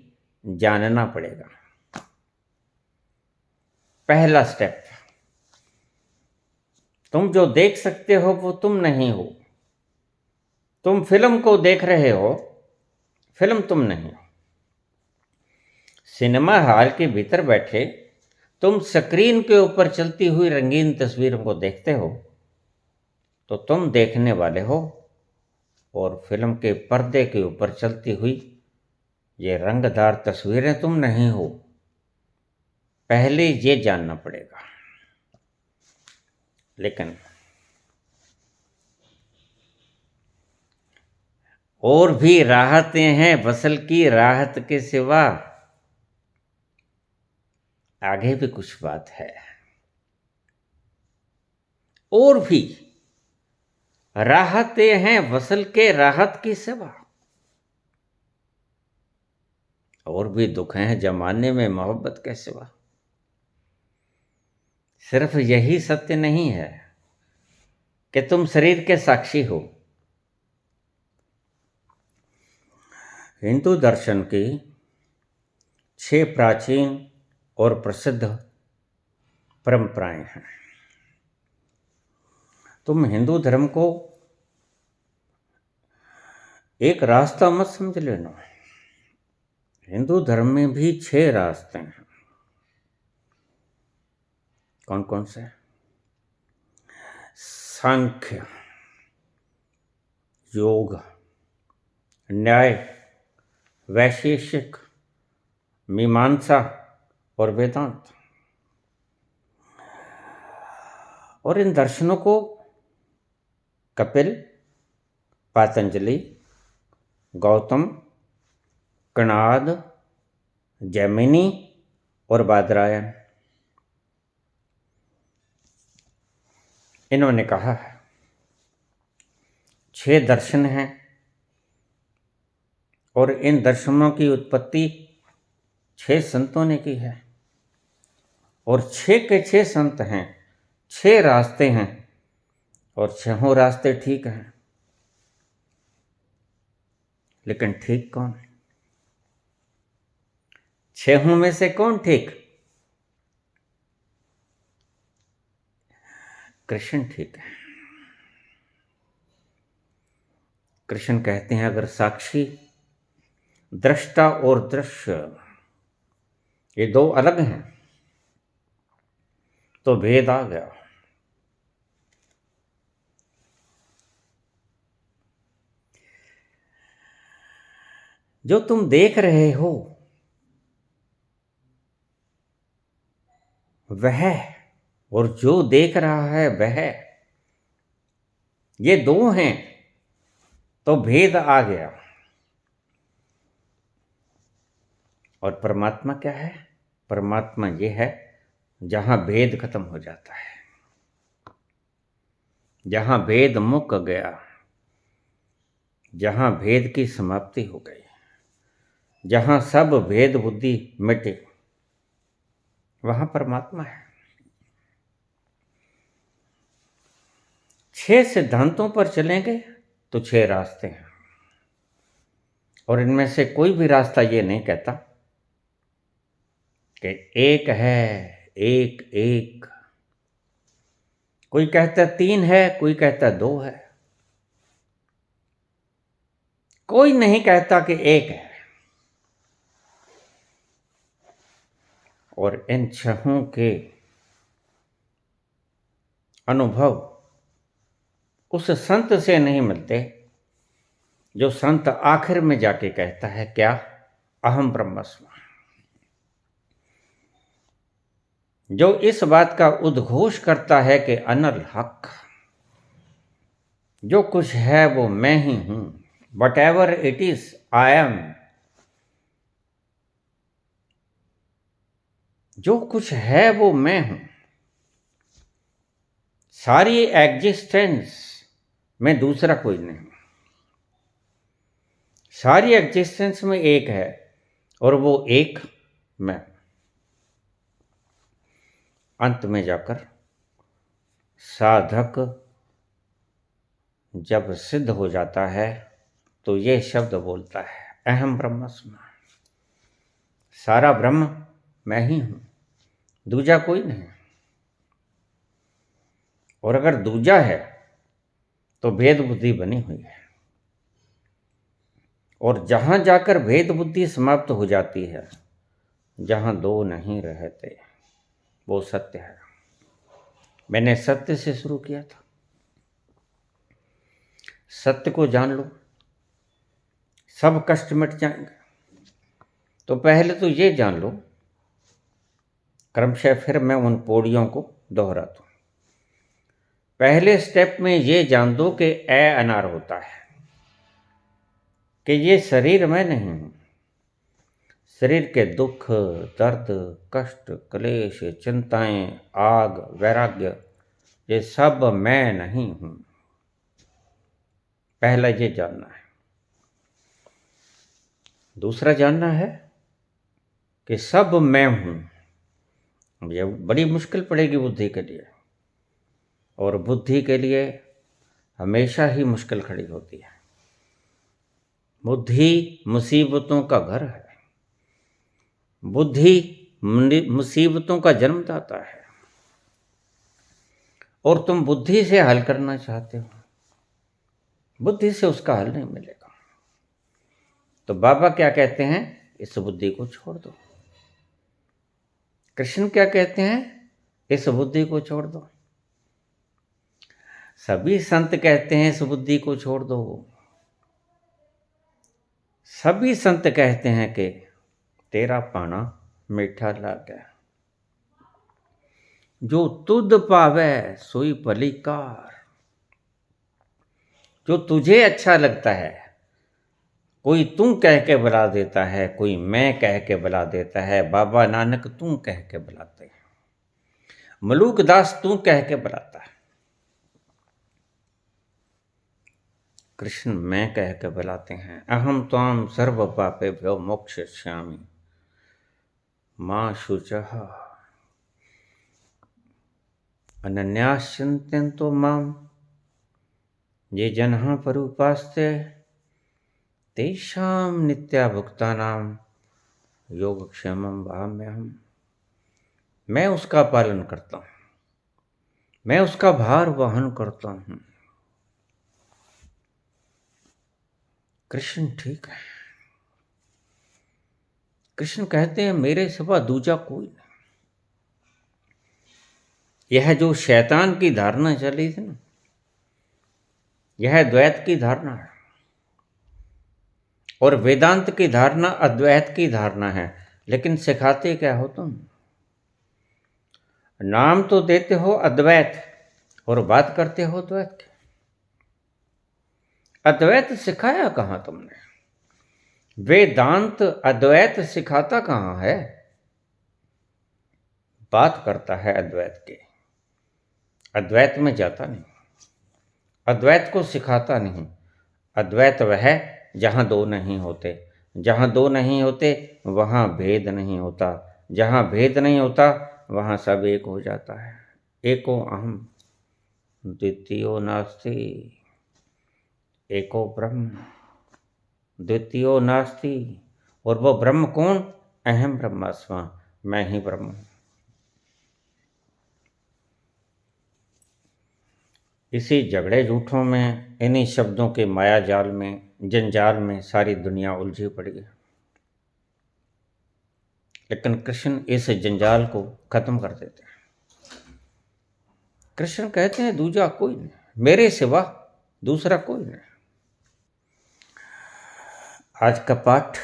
जानना पड़ेगा। पहला स्टेप, तुम जो देख सकते हो वो तुम नहीं हो। तुम फिल्म को देख रहे हो, फिल्म तुम नहीं हो। सिनेमा हॉल के भीतर बैठे तुम स्क्रीन के ऊपर चलती हुई रंगीन तस्वीरों को देखते हो, तो तुम देखने वाले हो, और फिल्म के पर्दे के ऊपर चलती हुई ये रंगदार तस्वीरें तुम नहीं हो। पहले ये जानना पड़ेगा। लेकिन और भी राहतें हैं वसल की राहत के सिवा, आगे भी कुछ बात है। और भी राहतें हैं वसल के राहत की सिवा, और भी दुख हैं जमाने में मोहब्बत के सिवा। सिर्फ यही सत्य नहीं है कि तुम शरीर के साक्षी हो। हिंदू दर्शन की 6 प्राचीन और प्रसिद्ध परंपराएं हैं। तुम हिंदू धर्म को एक रास्ता मत समझ लेना। हिंदू धर्म में भी 6 रास्ते हैं। कौन कौन से? सांख्य, योग, न्याय, वैशेषिक, मीमांसा और वेदांत। और इन दर्शनों को कपिल, पातंजलि, गौतम, कणाद, जैमिनी और बादरायण, इन्होंने कहा है। 6 दर्शन हैं, और इन दर्शनों की उत्पत्ति 6 संतों ने की है, और 6 के 6 संत हैं, 6 रास्ते हैं, और 6 रास्ते ठीक हैं। लेकिन ठीक कौन? 6 में से कौन ठीक? कृष्ण ठीक है। कृष्ण कहते हैं, अगर साक्षी, दृष्टा और दृश्य ये 2 अलग हैं तो भेद आ गया। जो तुम देख रहे हो वह, और जो देख रहा है वह, ये 2 हैं तो भेद आ गया। और परमात्मा क्या है? परमात्मा ये है जहां भेद खत्म हो जाता है, जहां भेद मुक गया, जहां भेद की समाप्ति हो गई, जहां सब भेद बुद्धि मिटे, वहां परमात्मा है। 6 सिद्धांतों पर चलेंगे तो 6 रास्ते हैं, और इनमें से कोई भी रास्ता ये नहीं कहता कि एक है, एक एक। कोई कहता 3 है, कोई कहता 2 है, कोई नहीं कहता कि एक है। और इन छहों के अनुभव उस संत से नहीं मिलते जो संत आखिर में जाके कहता है क्या, अहम ब्रह्मास्मि। जो इस बात का उद्घोष करता है कि अनल हक, जो कुछ है वो मैं ही हूं, what ever it is I am. जो कुछ है वो मैं हूं, सारी एग्जिस्टेंस में दूसरा कोई नहीं। सारी एग्जिस्टेंस में एक है और वो एक मैं। अंत में जाकर साधक जब सिद्ध हो जाता है तो ये शब्द बोलता है, अहम ब्रह्मास्मि। सारा ब्रह्म मैं ही हूं, दूजा कोई नहीं। और अगर दूजा है तो भेद बुद्धि बनी हुई है, और जहां जाकर भेद बुद्धि समाप्त हो जाती है, जहां दो नहीं रहते, वो सत्य है। मैंने सत्य से शुरू किया था। सत्य को जान लो, सब कष्ट मिट जाएंगे। तो पहले तो ये जान लो, क्रमशः फिर मैं उन पौड़ियों को दोहराता हूं। पहले स्टेप में ये जान दो कि ए अनार होता है, कि ये शरीर मैं नहीं हूं। शरीर के दुख, दर्द, कष्ट, क्लेश, चिंताएं, आग, वैराग्य, ये सब मैं नहीं हूं। पहला ये जानना है। दूसरा जानना है कि सब मैं हूं। ये बड़ी मुश्किल पड़ेगी बुद्धि के लिए, और बुद्धि के लिए हमेशा ही मुश्किल खड़ी होती है। बुद्धि मुसीबतों का घर है, बुद्धि मुसीबतों का जन्मदाता है, और तुम बुद्धि से हल करना चाहते हो, बुद्धि से उसका हल नहीं मिलेगा। तो बाबा क्या कहते हैं, इस बुद्धि को छोड़ दो। कृष्ण क्या कहते हैं, इस बुद्धि को छोड़ दो। सभी संत कहते हैं इस बुद्धि को छोड़ दो। सभी संत कहते हैं कि तेरा पाना मीठा लागे, जो तुध पावे सोई पलिकार। जो तुझे अच्छा लगता है, कोई तू कह के बुला देता है, कोई मैं कह के बुला देता है, बाबा नानक तू कह के बुलाते हैं, मलूक दास तू कह के बुलाता है, कृष्ण मैं कह के बुलाते हैं। अहम त्वाम सर्व पापेभ्यो मोक्षयिष्यामि मां शुचः अनन्याश्चिन्तयन्तो माम ये जनाः परूपास्ते तेषां नित्याभुक्तानां योगक्षेमं वहाम्यहम्। मैं उसका पालन करता हूँ, मैं उसका भार वहन करता हूँ। कृष्ण ठीक है। कृष्ण कहते हैं मेरे सिवा दूजा कोई नहीं। यह जो शैतान की धारणा चली थी ना, यह द्वैत की धारणा है, और वेदांत की धारणा अद्वैत की धारणा है। लेकिन सिखाते क्या हो तुम? नाम तो देते हो अद्वैत और बात करते हो द्वैत की। अद्वैत सिखाया कहां तुमने? वेदांत अद्वैत सिखाता कहां है? बात करता है अद्वैत की, अद्वैत में जाता नहीं, अद्वैत को सिखाता नहीं। अद्वैत वह है जहां दो नहीं होते, जहां दो नहीं होते वहां भेद नहीं होता, जहां भेद नहीं होता वहां सब एक हो जाता है। एको अहम द्वितीयो नास्ति, एको ब्रह्म द्वितीयो नास्ति। और वो ब्रह्म कौन? अहम ब्रह्मास्मि। मैं ही ब्रह्म हूँ। इसी झगड़े झूठों में, इन्हीं शब्दों के माया जाल में, जंजाल में सारी दुनिया उलझी पड़ी है। लेकिन कृष्ण इस जंजाल को खत्म कर देते हैं। कृष्ण कहते हैं दूजा कोई नहीं, मेरे सिवा दूसरा कोई नहीं। आज का पाठ,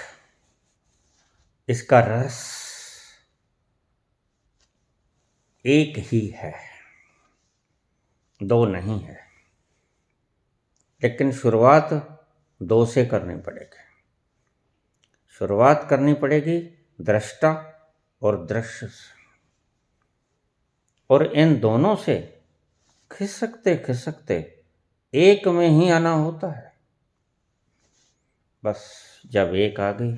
इसका रस एक ही है, दो नहीं है। लेकिन शुरुआत दो से करनी पड़ेगी। शुरुआत करनी पड़ेगी दृष्टा और दृश्य से, और इन दोनों से खिसकते खिसकते एक में ही आना होता है। बस जब एक आ गई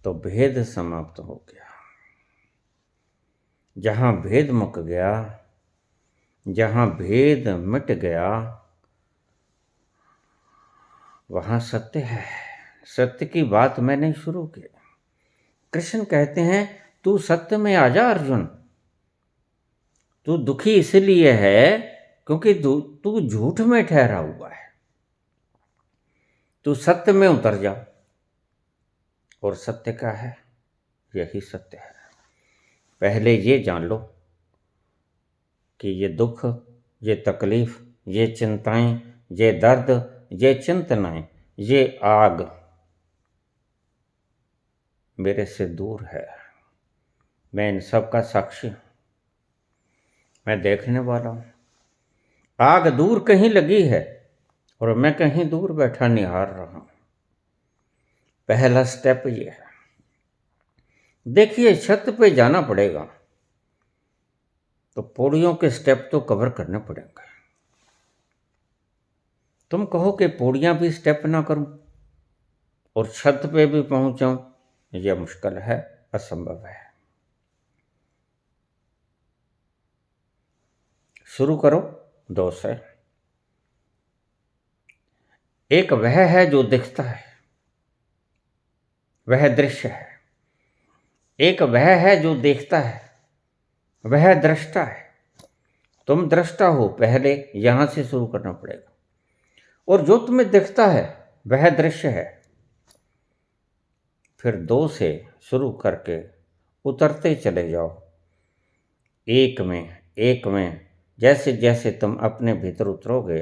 तो भेद समाप्त हो गया। जहां भेद मुक गया, जहां भेद मिट गया, वहां सत्य है। सत्य की बात मैंने शुरू की। कृष्ण कहते हैं तू सत्य में आ जा अर्जुन। तू दुखी इसलिए है क्योंकि तू झूठ में ठहरा हुआ है। तू सत्य में उतर जा। और सत्य क्या है? यही सत्य है। पहले ये जान लो कि ये दुख, ये तकलीफ, ये चिंताएं, ये दर्द, ये चिंतनाएं, ये आग मेरे से दूर है। मैं इन सब का साक्षी हूं। मैं देखने वाला हूं। आग दूर कहीं लगी है और मैं कहीं दूर बैठा निहार रहा हूं। पहला स्टेप ये है। देखिए, छत पे जाना पड़ेगा तो पौड़ियों के स्टेप तो कवर करने पड़ेंगे। तुम कहो कि पौड़ियां भी स्टेप ना करूं और छत पे भी पहुंच जाऊं, यह मुश्किल है, असंभव है। शुरू करो दो से। एक वह है जो दिखता है, वह दृश्य है। एक वह है जो देखता है, वह दृष्टा है। तुम दृष्टा हो, पहले यहां से शुरू करना पड़ेगा। और जो तुम्हें दिखता है वह दृश्य है। फिर दो से शुरू करके उतरते चले जाओ एक में, एक में। जैसे जैसे तुम अपने भीतर उतरोगे,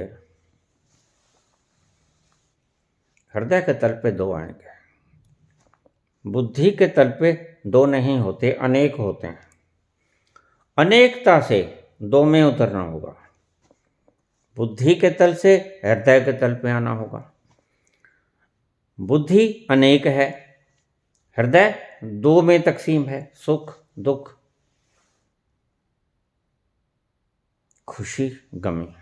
हृदय के तल पे दो आएंगे। बुद्धि के तल पे दो नहीं होते, अनेक होते हैं। अनेकता से दो में उतरना होगा। बुद्धि के तल से हृदय के तल पे आना होगा। बुद्धि अनेक है, हृदय दो में तकसीम है। सुख दुख, खुशी गमी,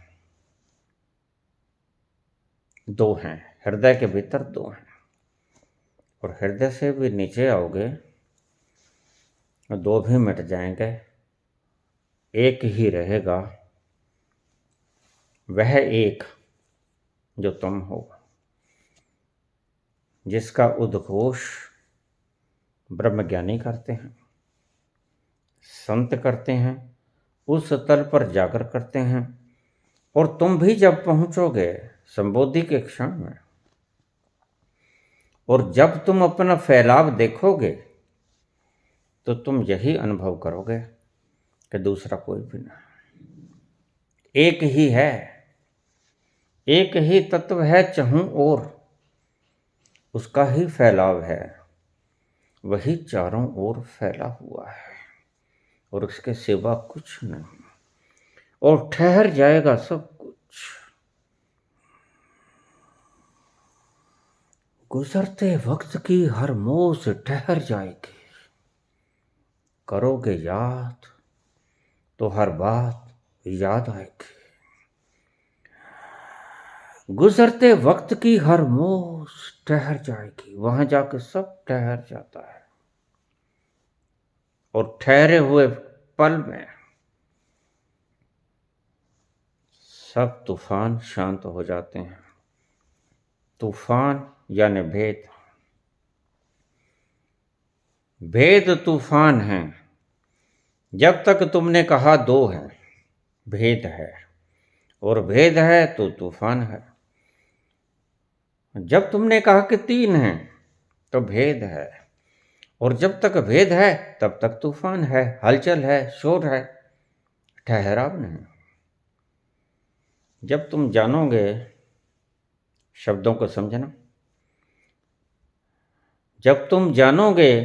दो हैं। हृदय के भीतर दो हैं। और हृदय से भी नीचे आओगे तो दो भी मिट जाएंगे, एक ही रहेगा। वह एक जो तुम हो, जिसका उद्घोष ब्रह्मज्ञानी करते हैं, संत करते हैं, उस तल पर जाकर करते हैं। और तुम भी जब पहुंचोगे संबोधि के क्षण में, और जब तुम अपना फैलाव देखोगे, तो तुम यही अनुभव करोगे कि दूसरा कोई भी नहीं, एक ही है। एक ही तत्व है चहुं ओर, उसका ही फैलाव है, वही चारों ओर फैला हुआ है, और उसके सिवा कुछ नहीं। और ठहर जाएगा सब कुछ। गुजरते वक्त की हर मोज ठहर जाएगी। करोगे याद तो हर बात याद आएगी। गुजरते वक्त की हर मोज ठहर जाएगी। वहां जाके सब ठहर जाता है। और ठहरे हुए पल में सब तूफान शांत हो जाते हैं। तूफान यानी भेद। भेद तूफान है, जब तक तुमने कहा दो है, भेद है, और भेद है तो तूफान है। जब तुमने कहा कि तीन है तो भेद है, और जब तक भेद है तब तक तूफान है, हलचल है, शोर है, ठहराव नहीं। जब तुम जानोगे, शब्दों को समझना, जब तुम जानोगे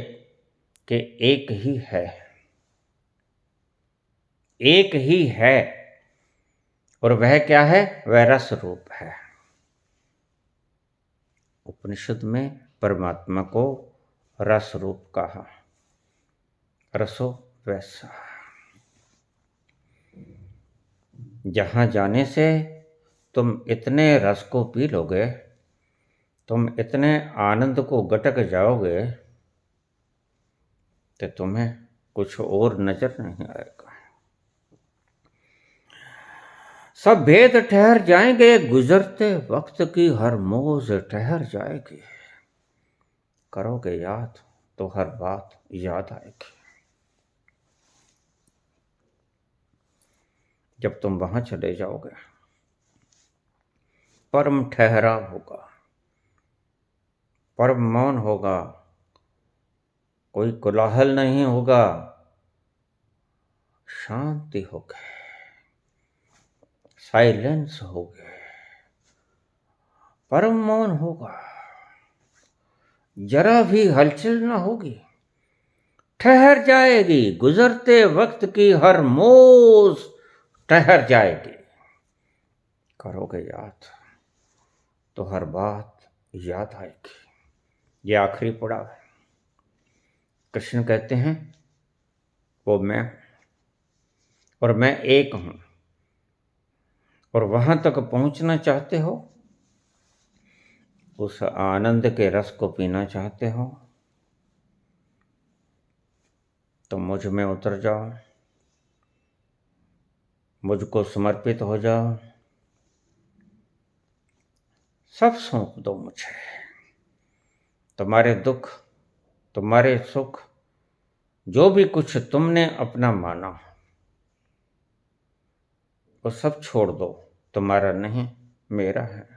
कि एक ही है, एक ही है, और वह क्या है? वह रस रूप है। उपनिषद में परमात्मा को रस रूप कहा, रसो वैसा। जहां जाने से तुम इतने रस को पी लोगे, तुम इतने आनंद को गटक जाओगे कि तुम्हें कुछ और नजर नहीं आएगा। सब भेद ठहर जाएंगे, गुजरते वक्त की हर मौज ठहर जाएगी। करोगे याद तो हर बात याद आएगी। जब तुम वहां चले जाओगे, परम ठहराव होगा, परम मौन होगा, कोई कोलाहल नहीं होगा, शांति होगी, साइलेंस होगी, परम मौन होगा, जरा भी हलचल ना होगी, ठहर जाएगी, गुजरते वक्त की हर मौज ठहर जाएगी। करोगे याद तो हर बात याद आएगी। ये आखिरी पड़ाव है। कृष्ण कहते हैं वो मैं हूं और मैं एक हूं, और वहां तक पहुंचना चाहते हो, उस आनंद के रस को पीना चाहते हो, तो मुझ में उतर जाओ, मुझको समर्पित हो जाओ, सब सौंप दो मुझे। तुम्हारे दुख, तुम्हारे सुख, जो भी कुछ तुमने अपना माना, वो सब छोड़ दो। तुम्हारा नहीं, मेरा है।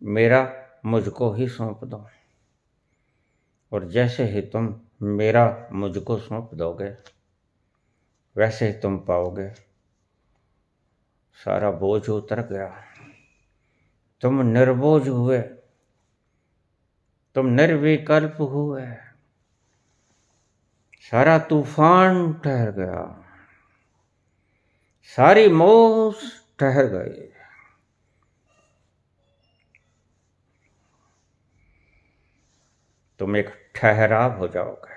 मेरा मुझको ही सौंप दो, और जैसे ही तुम मेरा मुझको सौंप दोगे, वैसे ही तुम पाओगे सारा बोझ उतर गया, तुम निर्बोझ हुए, तुम निर्विकल्प हुए, सारा तूफान ठहर गया, सारी मौज ठहर गई। तुम एक ठहराव हो जाओगे,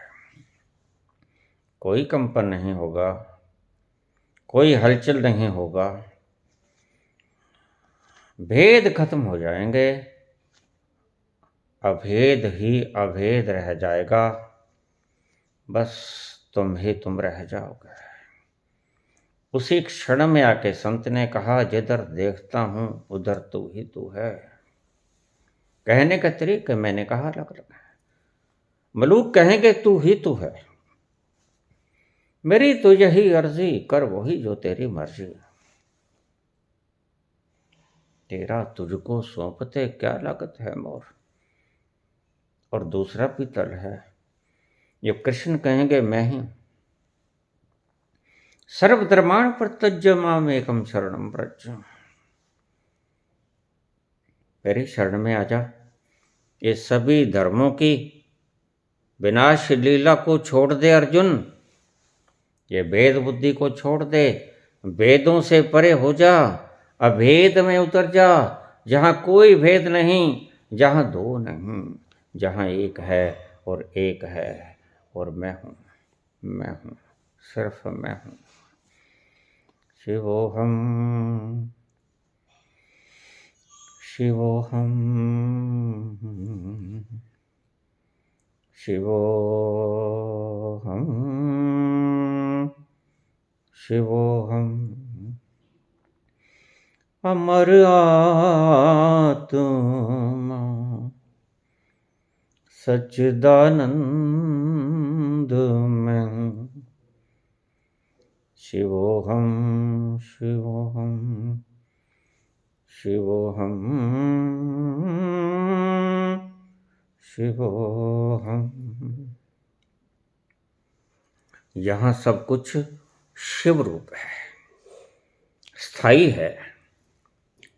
कोई कंपन नहीं होगा, कोई हलचल नहीं होगा, भेद खत्म हो जाएंगे, अभेद ही अभेद रह जाएगा, बस तुम ही तुम रह जाओगे। उसी क्षण में आके संत ने कहा, जिधर देखता हूं उधर तू ही तू है। कहने का तरीका मैंने कहा अलग अलग है। मलूक कहेंगे तू ही तू है, मेरी तो यही अर्जी, कर वही जो तेरी मर्जी। तेरा तुझको सौंपते क्या लागत है मोर। और दूसरा भी तल है, ये कृष्ण कहेंगे मैं ही, सर्वधर्माण प्रत्यज्य माम एकम शरणम व्रज। मेरी शरण में आजा, ये सभी धर्मों की विनाश लीला को छोड़ दे अर्जुन, ये भेद बुद्धि को छोड़ दे, भेदों से परे हो जा, अभेद में उतर जा, जहां कोई भेद नहीं, जहां दो नहीं, जहां एक है और एक है, और मैं हूं, मैं हूं, सिर्फ मैं हूं। शिवोहम शिवोहम शिवोहम शिवोहम। अमर आत्मा सच्चिदानंद आनंद में हूँ। शिवोहम शिवोहम शिवोहम शिवोहम। यहाँ सब कुछ शिव रूप है, स्थायी है,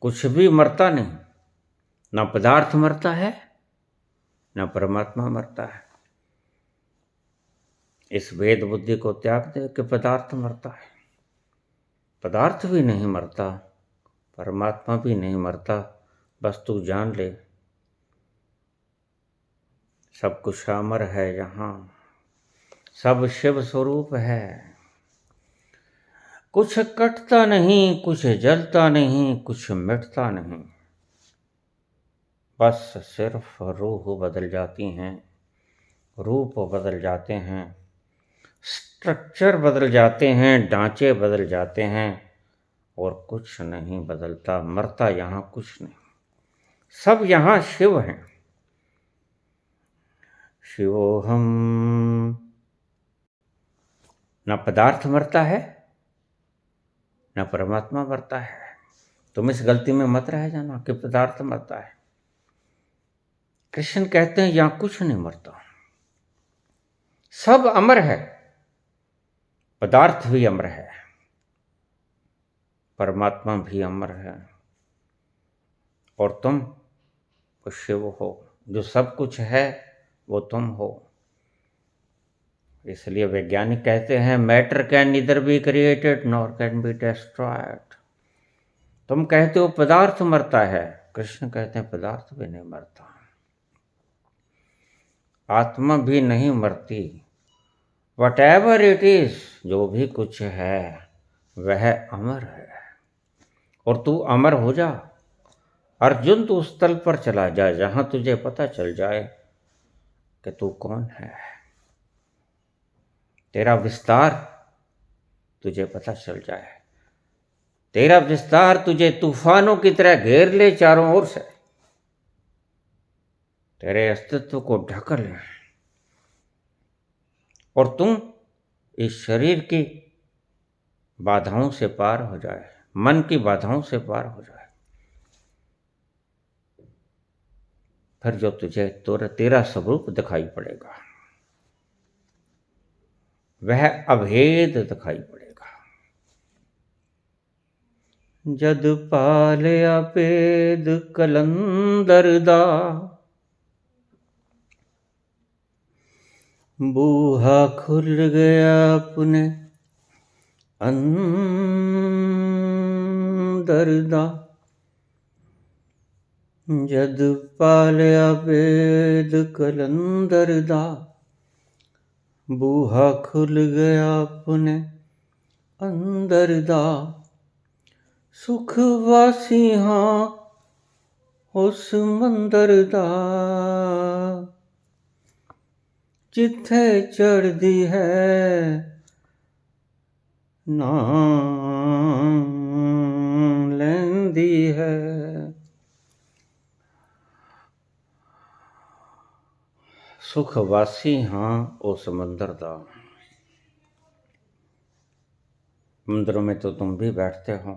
कुछ भी मरता नहीं। ना पदार्थ मरता है, ना परमात्मा मरता है। इस भेद बुद्धि को त्याग दे कि पदार्थ मरता है। पदार्थ भी नहीं मरता, परमात्मा भी नहीं मरता। बस तू जान ले, सब कुछ अमर है यहाँ, सब शिव स्वरूप है। कुछ कटता नहीं, कुछ जलता नहीं, कुछ मिटता नहीं। बस सिर्फ रूह बदल जाती हैं, रूप बदल जाते हैं, स्ट्रक्चर बदल जाते हैं, ढांचे बदल जाते हैं, और कुछ नहीं बदलता। मरता यहाँ कुछ नहीं, सब यहाँ शिव हैं। शिवोहम। न पदार्थ मरता है, न परमात्मा मरता है। तुम इस गलती में मत रह जाना कि पदार्थ मरता है। कृष्ण कहते हैं यहाँ कुछ नहीं मरता, सब अमर है। पदार्थ भी अमर है, परमात्मा भी अमर है, और तुम शिव हो। जो सब कुछ है वो तुम हो। इसलिए वैज्ञानिक कहते हैं matter can neither be created nor can be destroyed. तुम कहते हो पदार्थ मरता है, कृष्ण कहते हैं पदार्थ भी नहीं मरता, आत्मा भी नहीं मरती। वटएवर इट इज, जो भी कुछ है वह अमर है, और तू अमर हो जा। अर्जुन, तू उस तल पर चला जा जहां तुझे पता चल जाए कि तू कौन है। तेरा विस्तार तुझे पता चल जाए, तेरा विस्तार तुझे तूफानों की तरह घेर ले चारों ओर से, तेरे अस्तित्व को ढक ले, और तुम इस शरीर की बाधाओं से पार हो जाए, मन की बाधाओं से पार हो जाए। फिर जो तुझे तेरा स्वरूप दिखाई पड़ेगा वह अभेद दिखाई पड़ेगा। जद पालिया भेद कलंदर दा, बूहा खुल गया अपने अंदर दा। जद पालिया भेद कलंदर दा, बूहा खुल गया अपने अंदर दा। सुख वासी हाँ उस मंदर दा, जिथे चढ़दी है नाम लैंदी है। सुखवासी हाँ उस मंदिर दा। मंदिरों में तो तुम भी बैठते हो,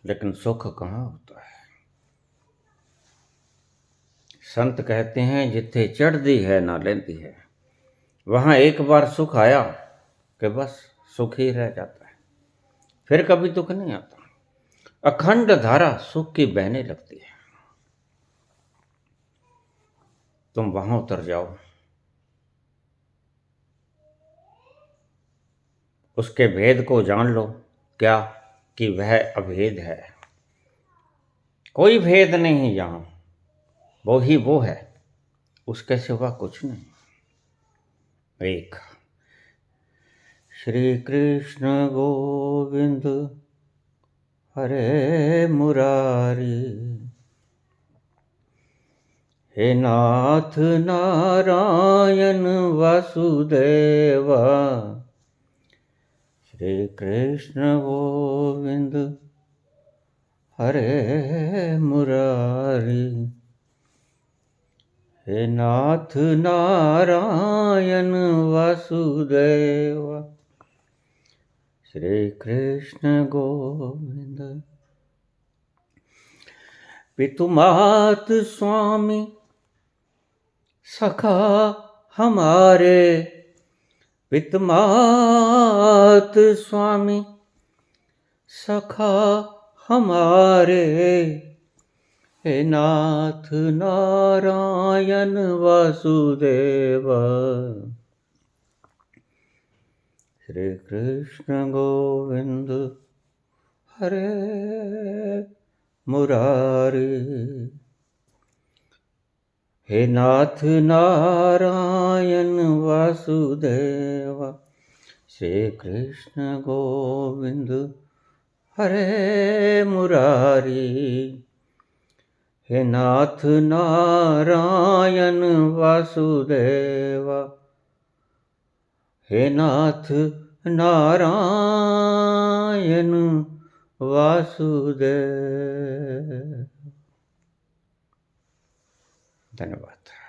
लेकिन सुख कहाँ होता है। संत कहते हैं जिथे चढ़दी है ना लेंदी है। वहां एक बार सुख आया कि बस सुख ही रह जाता है, फिर कभी दुख नहीं आता। अखंड धारा सुख की बहने लगती है। तुम वहां उतर जाओ, उसके भेद को जान लो। क्या कि वह अभेद है, कोई भेद नहीं यहां, वो ही वो है, उसके सिवा कुछ नहीं। एक श्री कृष्ण गोविंद हरे मुरारी, हे नाथ नारायण वासुदेवा। श्री कृष्ण गोविंद हरे मुरारी, हे नाथ नारायण वासुदेव श्री कृष्ण गोविंद। पितुमात स्वामी सखा हमारे, पितुमात स्वामी सखा हमारे, हे नाथ नारायण वासुदेव श्री कृष्ण गोविंद हरे मुरारी। हे नाथ नारायण वासुदेव श्री कृष्ण गोविंद हरे मुरारी। हे नाथ नारायण वासुदेव, हे नाथ नारायण वासुदेव। धन्यवाद।